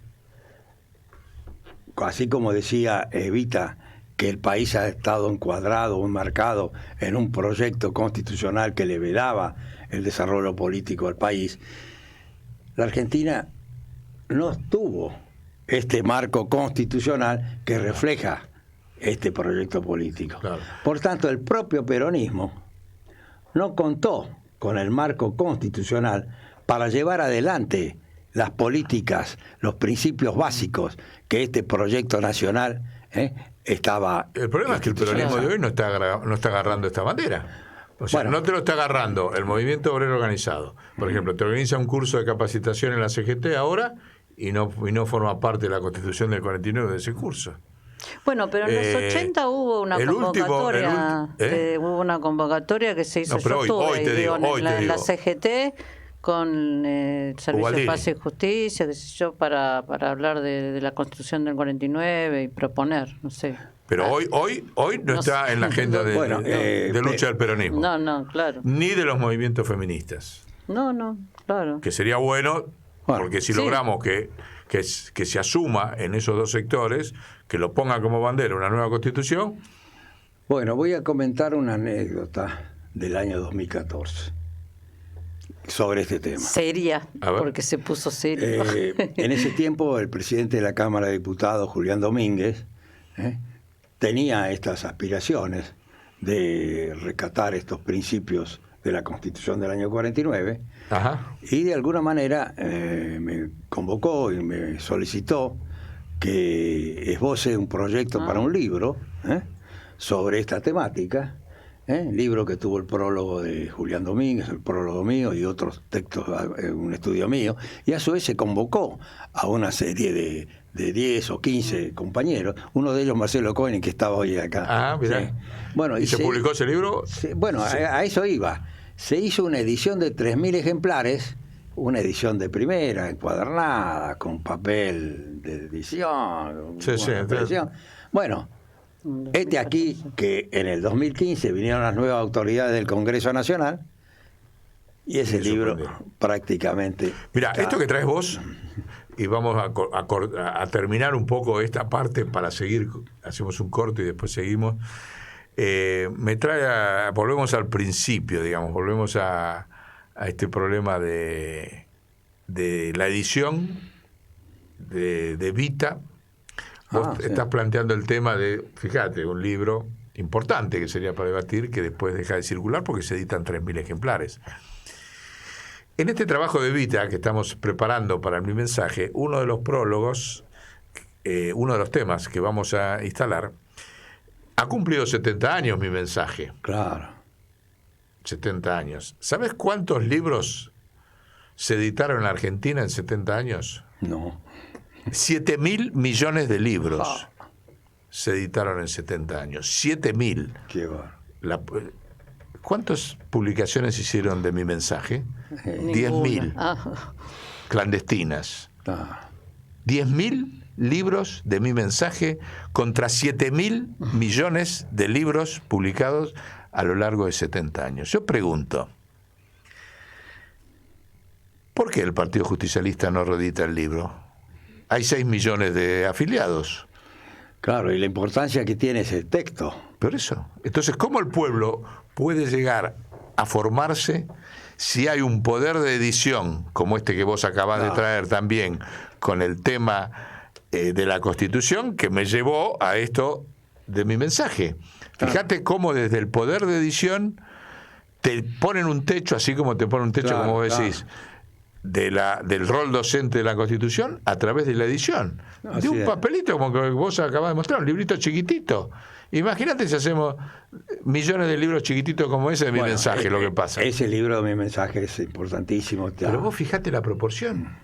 así como decía Evita, que el país ha estado encuadrado, enmarcado en un proyecto constitucional que le vedaba el desarrollo político al país, la Argentina no tuvo este marco constitucional que refleja este proyecto político. Claro. Por tanto, el propio peronismo no contó con el marco constitucional para llevar adelante las políticas, los principios básicos que este proyecto nacional estaba... El problema es que el peronismo de hoy no está agarrando esta bandera. O sea, Bueno. no te lo está agarrando el movimiento obrero organizado. Por ejemplo, te organiza un curso de capacitación en la CGT ahora y no forma parte de la Constitución del 49 de ese curso. Bueno, pero en los 80 hubo una convocatoria. Hubo una convocatoria que se hizo. No, pero yo hoy te digo, en la CGT con el Servicio Ubaldini. de Paz y Justicia, qué sé yo, para hablar de la Constitución del 49 y proponer, no sé. Pero hoy no No está sé. en la agenda de lucha del peronismo. No, claro. Ni de los movimientos feministas. No, claro. Que sería bueno, porque si sí. logramos que se asuma en esos dos sectores, que lo ponga como bandera una nueva constitución. Bueno, voy a comentar una anécdota del año 2014 sobre este tema. Seria, A ver. porque se puso serio. En ese tiempo el presidente de la Cámara de Diputados, Julián Domínguez, tenía estas aspiraciones de rescatar estos principios de la Constitución del año 49. Ajá. Y de alguna manera me convocó y me solicitó que esboce un proyecto para un libro sobre esta temática. Libro que tuvo el prólogo de Julián Domínguez, el prólogo mío y otros textos, un estudio mío. Y a su vez se convocó a una serie de 10 o 15 compañeros. Uno de ellos, Marcelo Cohen, que estaba hoy acá. Ah, mirá. Sí. Bueno, ¿Y se publicó ese libro? Bueno, Sí. a eso iba. Se hizo una edición de 3.000 ejemplares, una edición de primera, encuadernada, con papel de edición. Sí, impresión. Bueno, aquí que en el 2015 vinieron las nuevas autoridades del Congreso Nacional y ese Me libro sorprendió. prácticamente... Mira, está- esto que traes vos, y vamos a terminar un poco esta parte para seguir, hacemos un corte y después seguimos. Me trae, volvemos al principio, digamos, volvemos a este problema de la edición de Vita. Vos sí. estás planteando el tema de, fíjate, un libro importante que sería para debatir, que después deja de circular porque se editan 3.000 ejemplares. En este trabajo de Vita que estamos preparando para Mi Mensaje, uno de los prólogos, uno de los temas que vamos a instalar, ha cumplido 70 años Mi Mensaje. Claro. 70 años. ¿Sabes cuántos libros se editaron en la Argentina en 70 años? No. 7.000 millones de libros se editaron en 70 años. 7.000. Qué bárbaro. ¿Cuántas publicaciones hicieron de Mi Mensaje? Ninguna. 10.000 Ah, clandestinas. Ah. 10.000 libros de Mi Mensaje contra 7.000 millones de libros publicados a lo largo de 70 años. Yo pregunto, ¿por qué el Partido Justicialista no reedita el libro? Hay 6 millones de afiliados. Claro, y la importancia que tiene ese texto. Por eso. Entonces, ¿cómo el pueblo puede llegar a formarse si hay un poder de edición como este que vos acabás de traer también con el tema de la Constitución, que me llevó a esto de Mi Mensaje. Fíjate cómo desde el poder de edición te ponen un techo, así como te ponen un techo, Claro, como vos decís, del rol docente de la Constitución a través de la edición. Así De un es. papelito como que vos acabás de mostrar, un librito chiquitito. Imagínate si hacemos millones de libros chiquititos como ese de Mi Mensaje, lo que pasa. Ese libro de Mi Mensaje es importantísimo. Pero vos fijate la proporción.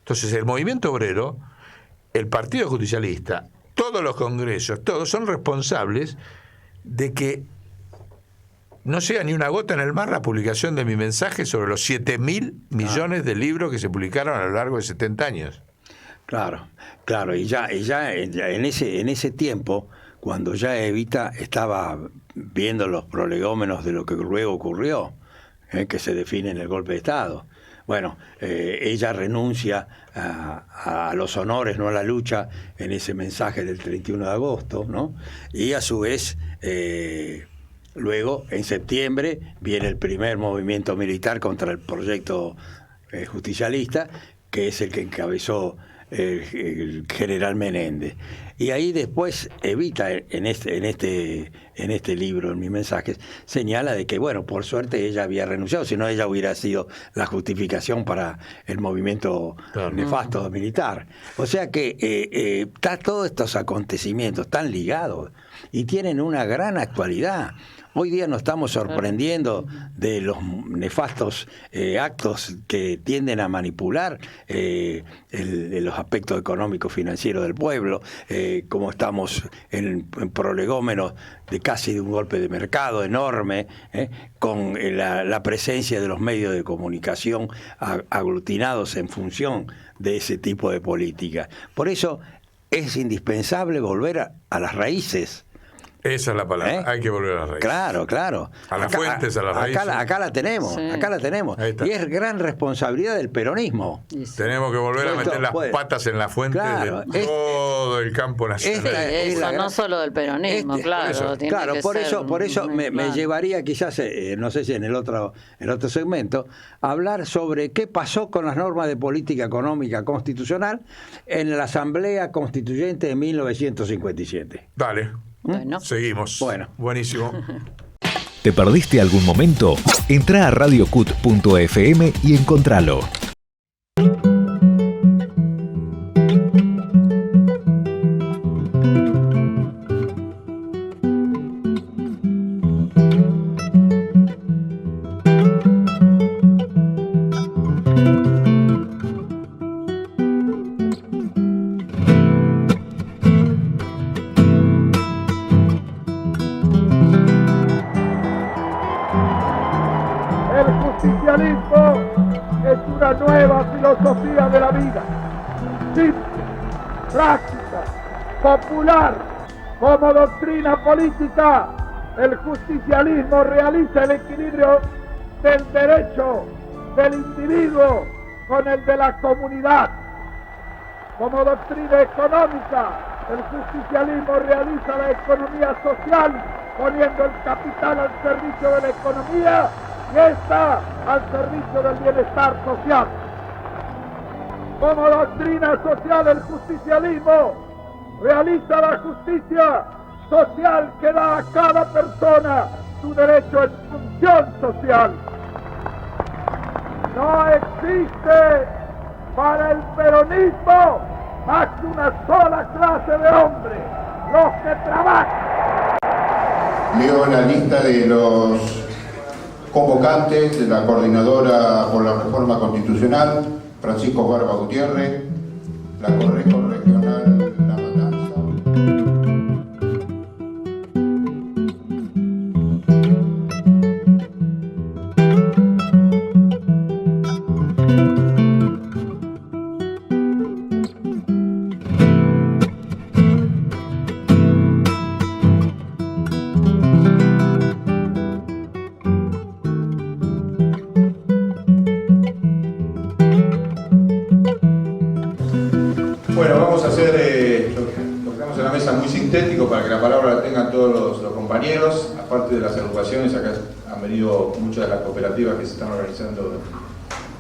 Entonces, el movimiento obrero, el Partido Justicialista, todos los congresos, todos son responsables de que no sea ni una gota en el mar la publicación de Mi Mensaje sobre los 7.000 millones de libros que se publicaron a lo largo de 70 años. Claro, y ya en ese tiempo, cuando ya Evita estaba viendo los prolegómenos de lo que luego ocurrió, que se define en el golpe de Estado. Bueno, ella renuncia a los honores, no a la lucha, en ese mensaje del 31 de agosto, ¿no? Y a su vez, luego, en septiembre, viene el primer movimiento militar contra el proyecto justicialista, que es el que encabezó el general Menéndez. Y ahí después Evita en este libro, en Mi Mensaje, señala de que, bueno, por suerte ella había renunciado, si no ella hubiera sido la justificación para el movimiento nefasto militar. O sea que todos estos acontecimientos están ligados y tienen una gran actualidad. Hoy día nos estamos sorprendiendo de los nefastos actos que tienden a manipular los aspectos económicos financieros del pueblo, como estamos en prolegómenos de casi de un golpe de mercado enorme, con la presencia de los medios de comunicación aglutinados en función de ese tipo de política. Por eso es indispensable volver a las raíces. Esa es la palabra, hay que volver a las raíces. Claro. A las fuentes, a las raíces. Acá la tenemos, Sí. acá la tenemos. Ahí está. Y es gran responsabilidad del peronismo. Tenemos que volver a Esto meter las puede. patas en la fuente Claro, de todo el campo nacional. Sí, Es eso, la gran- no solo del peronismo, claro. Tiene Claro, que por ser eso me claro. llevaría quizás, no sé si en el otro segmento, a hablar sobre qué pasó con las normas de política económica constitucional en la Asamblea Constituyente de 1957. Dale, Bueno. seguimos. Bueno. Buenísimo. ¿Te perdiste algún momento? Entrá a radiocut.fm y encontralo. El justicialismo es una nueva filosofía de la vida, simple, práctica, popular. Como doctrina política, el justicialismo realiza el equilibrio del derecho del individuo con el de la comunidad. Como doctrina económica, el justicialismo realiza la economía social poniendo el capital al servicio de la economía y esta al servicio del bienestar social. Como doctrina social, el justicialismo realiza la justicia social que da a cada persona su derecho en función social. No existe para el peronismo más que una sola clase de hombres, los que trabajan. Leo la lista de los convocantes de la Coordinadora por la Reforma Constitucional: Francisco Barba Gutiérrez, la Correjo Regional La Matanza. Bueno, vamos a hacer lo que tenemos en la mesa muy sintético para que la palabra la tengan todos los compañeros. Aparte de las agrupaciones, acá han venido muchas de las cooperativas que se están organizando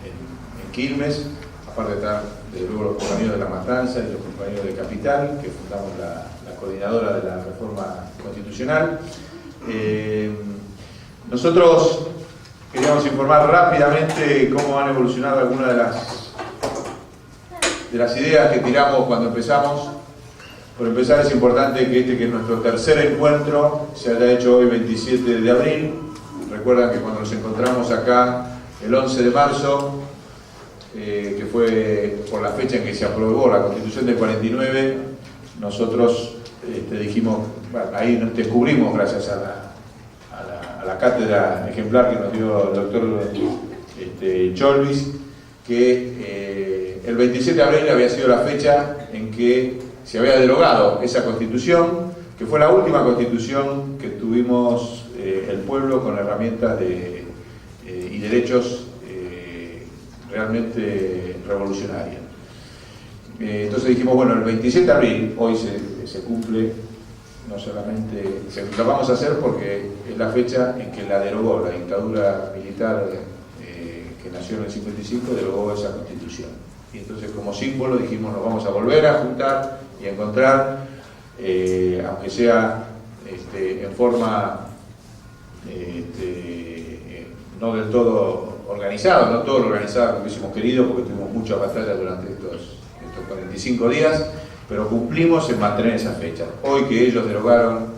en Quilmes. Aparte están, desde luego, los compañeros de La Matanza y los compañeros de Capital, que fundamos la coordinadora de la reforma constitucional. Nosotros queríamos informar rápidamente cómo han evolucionado algunas de las ideas que tiramos cuando empezamos. Por empezar, es importante que que es nuestro tercer encuentro, se haya hecho hoy 27 de abril. Recuerdan que cuando nos encontramos acá el 11 de marzo, que fue por la fecha en que se aprobó la Constitución del 49, nosotros dijimos, bueno, ahí nos descubrimos, gracias a la cátedra ejemplar que nos dio el doctor Cholvis, que el 27 de abril había sido la fecha en que se había derogado esa Constitución, que fue la última Constitución que tuvimos el pueblo con herramientas y derechos realmente revolucionarios. Entonces dijimos, bueno, el 27 de abril, hoy se cumple, no solamente, lo vamos a hacer porque es la fecha en que la derogó la dictadura militar que nació en el 55, derogó esa Constitución. Y entonces como símbolo dijimos, nos vamos a volver a juntar y a encontrar, aunque sea en forma no del todo organizado, no todo lo organizado como hubiésemos querido, porque tuvimos muchas batallas durante estos 45 días, pero cumplimos en mantener esa fecha. Hoy que ellos derogaron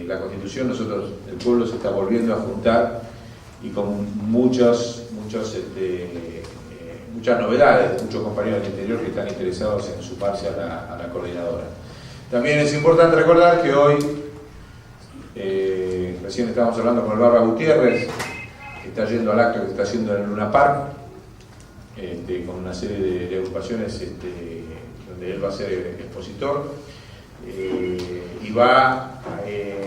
la Constitución, nosotros, el pueblo se está volviendo a juntar y con muchas novedades, muchos compañeros del interior que están interesados en sumarse a la coordinadora. También es importante recordar que hoy, recién estábamos hablando con el Barba Gutiérrez, que está yendo al acto que se está haciendo en el Luna Park, con una serie de agrupaciones donde él va a ser expositor, y va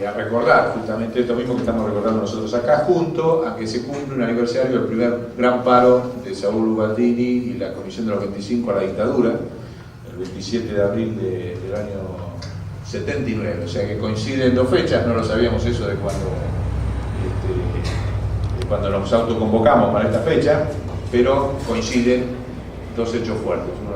a recordar justamente esto mismo que estamos recordando nosotros acá, junto a que se cumple un aniversario del primer gran paro de Saúl Ubaldini y la Comisión de los 25 a la dictadura, el 27 de abril del año 79, o sea que coinciden dos fechas, no lo sabíamos eso de cuando nos autoconvocamos para esta fecha, pero coinciden dos hechos fuertes. Uno,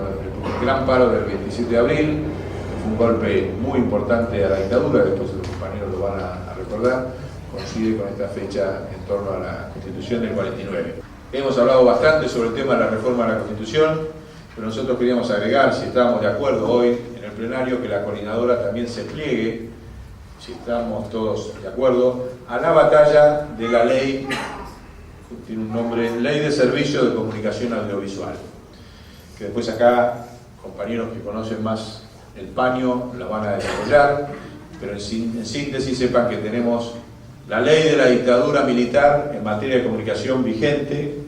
el gran paro del 27 de abril, que fue un golpe muy importante a la dictadura, después los compañeros lo van a recordar, coincide con esta fecha en torno a la Constitución del 49. Hemos hablado bastante sobre el tema de la reforma de la Constitución, pero nosotros queríamos agregar, si estábamos de acuerdo hoy en el plenario, que la coordinadora también se pliegue, si estamos todos de acuerdo, a la batalla de la ley, tiene un nombre, Ley de Servicio de Comunicación Audiovisual, que después acá compañeros que conocen más el paño la van a desarrollar, pero en síntesis sepan que tenemos la ley de la dictadura militar en materia de comunicación vigente,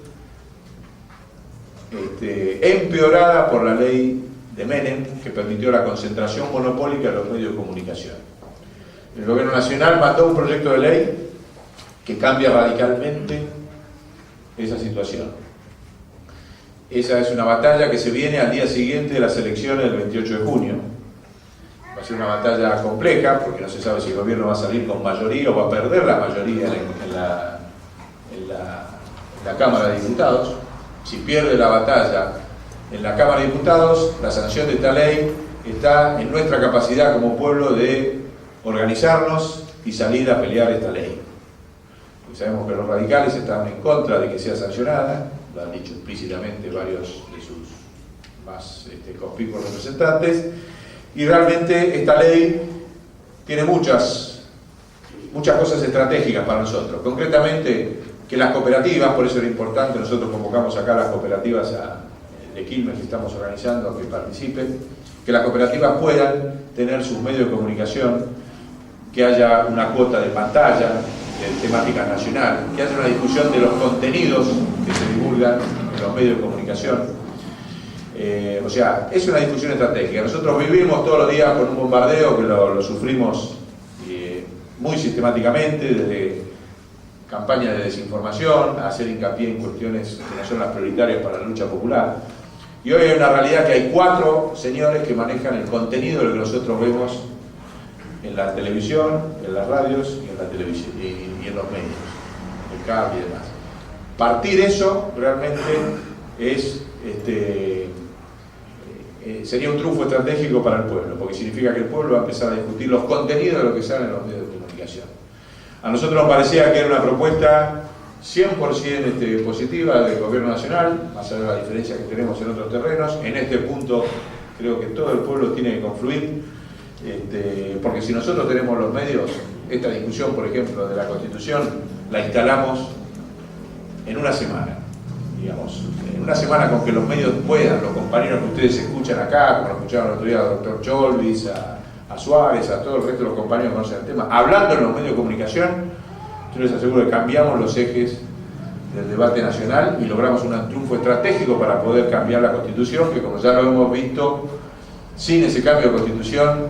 empeorada por la ley de Menem, que permitió la concentración monopólica de los medios de comunicación. El gobierno nacional mandó un proyecto de ley que cambia radicalmente esa situación. Esa es una batalla que se viene al día siguiente de las elecciones del 28 de junio. Va a ser una batalla compleja, porque no se sabe si el gobierno va a salir con mayoría o va a perder la mayoría en la Cámara de Diputados. Si pierde la batalla en la Cámara de Diputados, la sanción de esta ley está en nuestra capacidad como pueblo de organizarnos y salir a pelear esta ley. Porque sabemos que los radicales están en contra de que sea sancionada, lo han dicho explícitamente varios de sus más conspicuos representantes, y realmente esta ley tiene muchas cosas estratégicas para nosotros. Concretamente, que las cooperativas, por eso era importante, nosotros convocamos acá a las cooperativas de Quilmes que estamos organizando a que participen, que las cooperativas puedan tener sus medios de comunicación, que haya una cuota de pantalla, de temática nacional, que haya una discusión de los contenidos que se divulgan en los medios de comunicación. O sea, es una discusión estratégica. Nosotros vivimos todos los días con un bombardeo que lo sufrimos muy sistemáticamente, desde campañas de desinformación, a hacer hincapié en cuestiones que no son las prioritarias para la lucha popular. Y hoy hay una realidad que hay 4 señores que manejan el contenido de lo que nosotros vemos en la televisión, en las radios y en la televisión y en los medios, el cable y demás. Partir eso realmente es sería un triunfo estratégico para el pueblo, porque significa que el pueblo va a empezar a discutir los contenidos de lo que sale en los medios de comunicación. A nosotros nos parecía que era una propuesta 100% positiva del Gobierno Nacional, más allá de la diferencia que tenemos en otros terrenos. En este punto creo que todo el pueblo tiene que confluir, porque si nosotros tenemos los medios, esta discusión, por ejemplo, de la Constitución, la instalamos en una semana. Digamos, en una semana con que los medios puedan, los compañeros que ustedes escuchan acá, como lo escucharon el otro día al doctor Cholvis, a Suárez, a todo el resto de los compañeros que conocen el tema, hablando en los medios de comunicación, yo les aseguro que cambiamos los ejes del debate nacional y logramos un triunfo estratégico para poder cambiar la Constitución, que como ya lo hemos visto, sin ese cambio de Constitución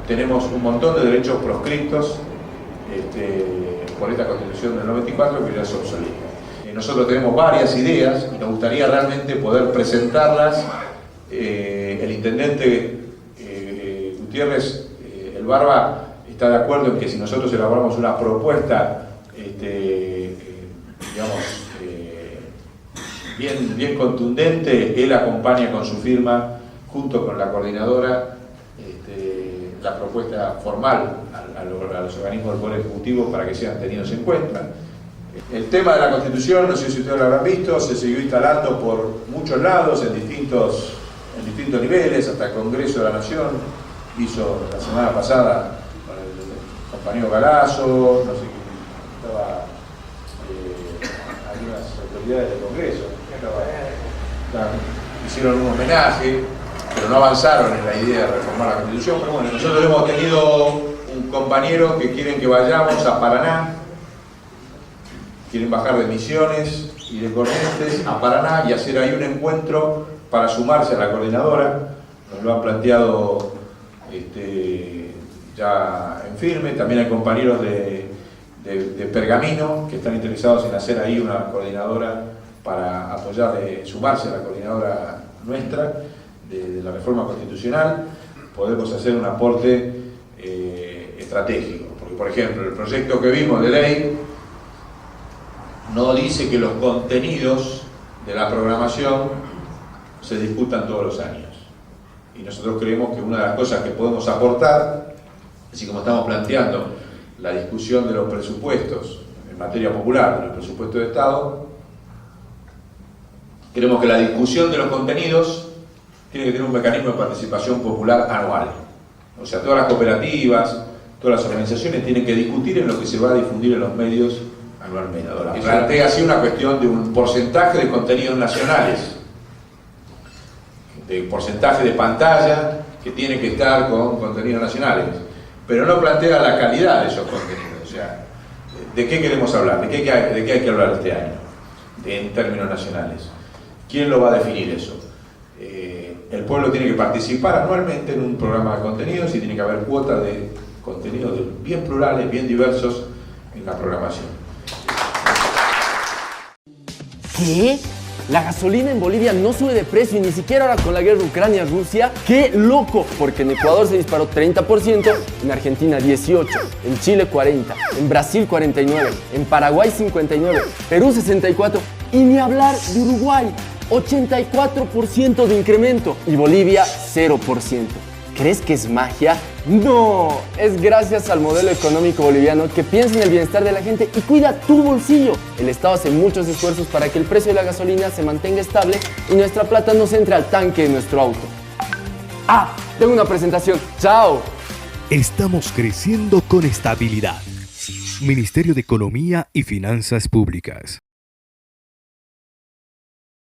tenemos un montón de derechos proscriptos por esta Constitución del 94 que ya es obsoleta. Nosotros tenemos varias ideas y nos gustaría realmente poder presentarlas. El intendente Gutiérrez, el Barba, está de acuerdo en que si nosotros elaboramos una propuesta bien contundente, él acompaña con su firma, junto con la coordinadora, la propuesta formal a los organismos del Poder Ejecutivo para que sean tenidos en cuenta. El tema de la Constitución, no sé si ustedes lo habrán visto, se siguió instalando por muchos lados, en distintos niveles, hasta el Congreso de la Nación hizo la semana pasada con el compañero Galazo, no sé quién estaba, algunas autoridades del Congreso, hicieron un homenaje, pero no avanzaron en la idea de reformar la Constitución. Pero bueno, nosotros hemos tenido un compañero que quieren que vayamos a Paraná, quieren bajar de Misiones y de Corrientes a Paraná y hacer ahí un encuentro para sumarse a la coordinadora. Nos lo han planteado ya en firme. También hay compañeros de Pergamino que están interesados en hacer ahí una coordinadora para apoyar, sumarse a la coordinadora nuestra de la reforma constitucional. Podemos hacer un aporte estratégico, porque por ejemplo el proyecto que vimos de ley no dice que los contenidos de la programación se discutan todos los años. Y nosotros creemos que una de las cosas que podemos aportar, así como estamos planteando la discusión de los presupuestos en materia popular, de los presupuestos de Estado, creemos que la discusión de los contenidos tiene que tener un mecanismo de participación popular anual. O sea, todas las cooperativas, todas las organizaciones tienen que discutir en lo que se va a difundir en los medios anualmente. Y plantea así una cuestión de un porcentaje de contenidos nacionales, de porcentaje de pantalla que tiene que estar con contenidos nacionales, pero no plantea la calidad de esos contenidos. O sea, ¿de qué queremos hablar? ¿De qué hay que hablar este año? En términos nacionales. ¿Quién lo va a definir eso? El pueblo tiene que participar anualmente en un programa de contenidos y tiene que haber cuotas de contenidos bien plurales, bien diversos en la programación. ¿Qué? ¿La gasolina en Bolivia no sube de precio y ni siquiera ahora con la guerra Ucrania-Rusia? ¡Qué loco! Porque en Ecuador se disparó 30%, en Argentina 18%, en Chile 40%, en Brasil 49%, en Paraguay 59%, Perú 64% y ni hablar de Uruguay, 84% de incremento y Bolivia 0%. ¿Crees que es magia? ¡No! Es gracias al modelo económico boliviano que piensa en el bienestar de la gente y cuida tu bolsillo. El Estado hace muchos esfuerzos para que el precio de la gasolina se mantenga estable y nuestra plata no se entre al tanque de nuestro auto. ¡Ah! Tengo una presentación. ¡Chao! Estamos creciendo con estabilidad. Ministerio de Economía y Finanzas Públicas.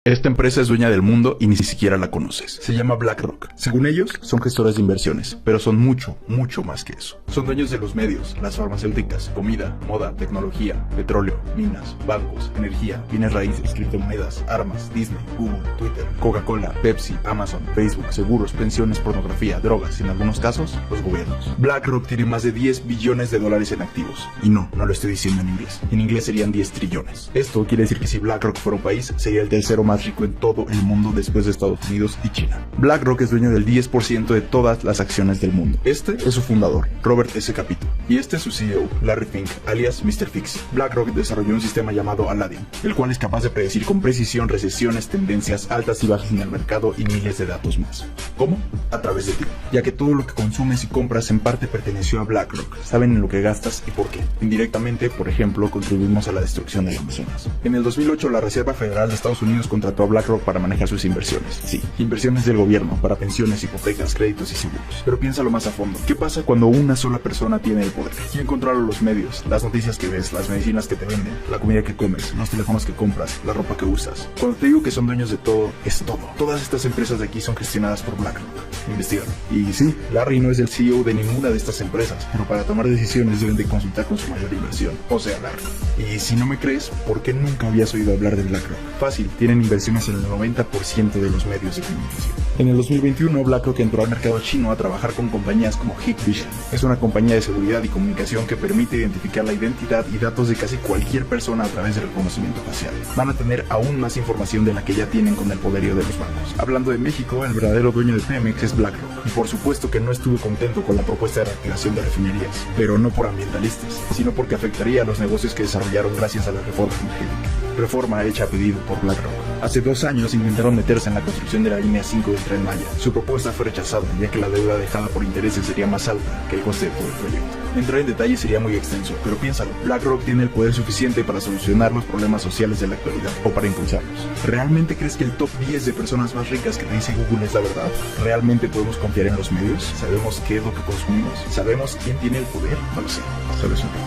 Esta empresa es dueña del mundo y ni siquiera la conoces. Se llama BlackRock. Según ellos, son gestores de inversiones, pero son mucho, mucho más que eso. Son dueños de los medios, las farmacéuticas, comida, moda, tecnología, petróleo, minas, bancos, energía, bienes raíces, criptomonedas, armas, Disney, Google, Twitter, Coca-Cola, Pepsi, Amazon, Facebook, seguros, pensiones, pornografía, drogas y en algunos casos, los gobiernos. BlackRock tiene más de $10 billones en activos. Y no lo estoy diciendo en inglés. En inglés serían 10 trillones. Esto quiere decir que si BlackRock fuera un país, sería el tercero más rico en todo el mundo después de Estados Unidos y China. BlackRock es dueño del 10% de todas las acciones del mundo. Este es su fundador, Robert S. Capito, y este es su CEO, Larry Fink, alias Mr. Fix. BlackRock desarrolló un sistema llamado Aladdin, el cual es capaz de predecir con precisión recesiones, tendencias, altas y bajas en el mercado y miles de datos más. ¿Cómo? A través de ti, ya que todo lo que consumes y compras en parte perteneció a BlackRock. Saben en lo que gastas y por qué. Indirectamente, por ejemplo, contribuimos a la destrucción del Amazonas. En el 2008, la Reserva Federal de Estados Unidos contrató a BlackRock para manejar sus inversiones. Sí, inversiones del gobierno para pensiones, hipotecas, créditos y seguros. Pero piénsalo más a fondo. ¿Qué pasa cuando una sola persona tiene el poder? ¿Quién controla los medios, las noticias que ves, las medicinas que te venden, la comida que comes, los teléfonos que compras, la ropa que usas? Cuando te digo que son dueños de todo, es todo. Todas estas empresas de aquí son gestionadas por BlackRock. Investigan. Y sí, Larry no es el CEO de ninguna de estas empresas, pero para tomar decisiones deben de consultar con su mayor inversión, o sea, Larry. Y si no me crees, ¿por qué nunca habías oído hablar de BlackRock? Fácil, tienen inversiones en el 90% de los medios de comunicación. En el 2021, BlackRock entró al mercado chino a trabajar con compañías como Hikvision. Es una compañía de seguridad y comunicación que permite identificar la identidad y datos de casi cualquier persona a través del reconocimiento facial. Van a tener aún más información de la que ya tienen con el poderío de los bancos. Hablando de México, el verdadero dueño de Pemex es BlackRock. Y por supuesto que no estuve contento con la propuesta de reactivación de refinerías, pero no por ambientalistas, sino porque afectaría a los negocios que desarrollaron gracias a la reforma energética. Reforma hecha a pedido por BlackRock. Hace 2 años intentaron meterse en la construcción de la línea 5 del Tren Maya. Su propuesta fue rechazada, ya que la deuda dejada por intereses sería más alta que el coste de todo el proyecto. Entrar en detalle sería muy extenso, pero piénsalo, BlackRock tiene el poder suficiente para solucionar los problemas sociales de la actualidad, o para impulsarlos. ¿Realmente crees que el top 10 de personas más ricas que te dice Google es la verdad? ¿Realmente podemos confiar en los medios? ¿Sabemos qué es lo que consumimos? ¿Sabemos quién tiene el poder? No lo sé, solo es un tema.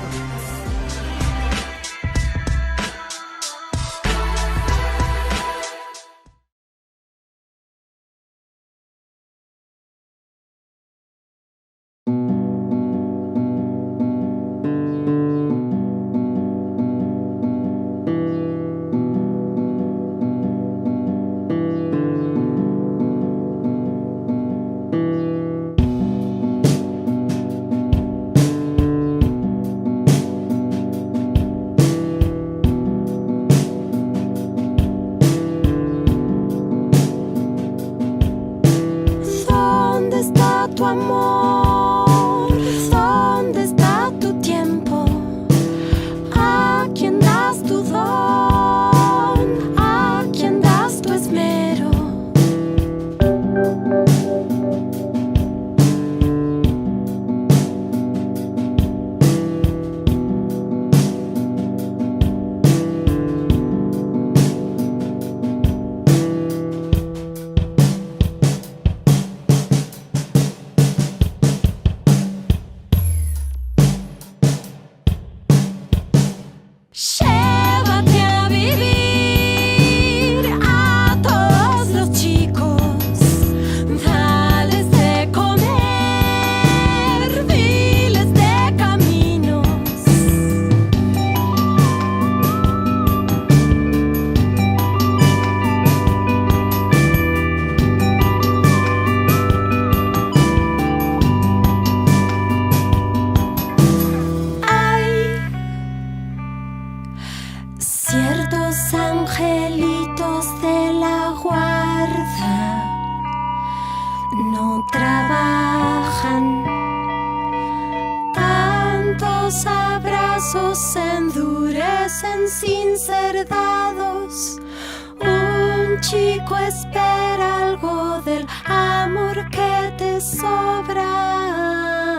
Sin ser dados, un chico espera algo del amor que te sobra.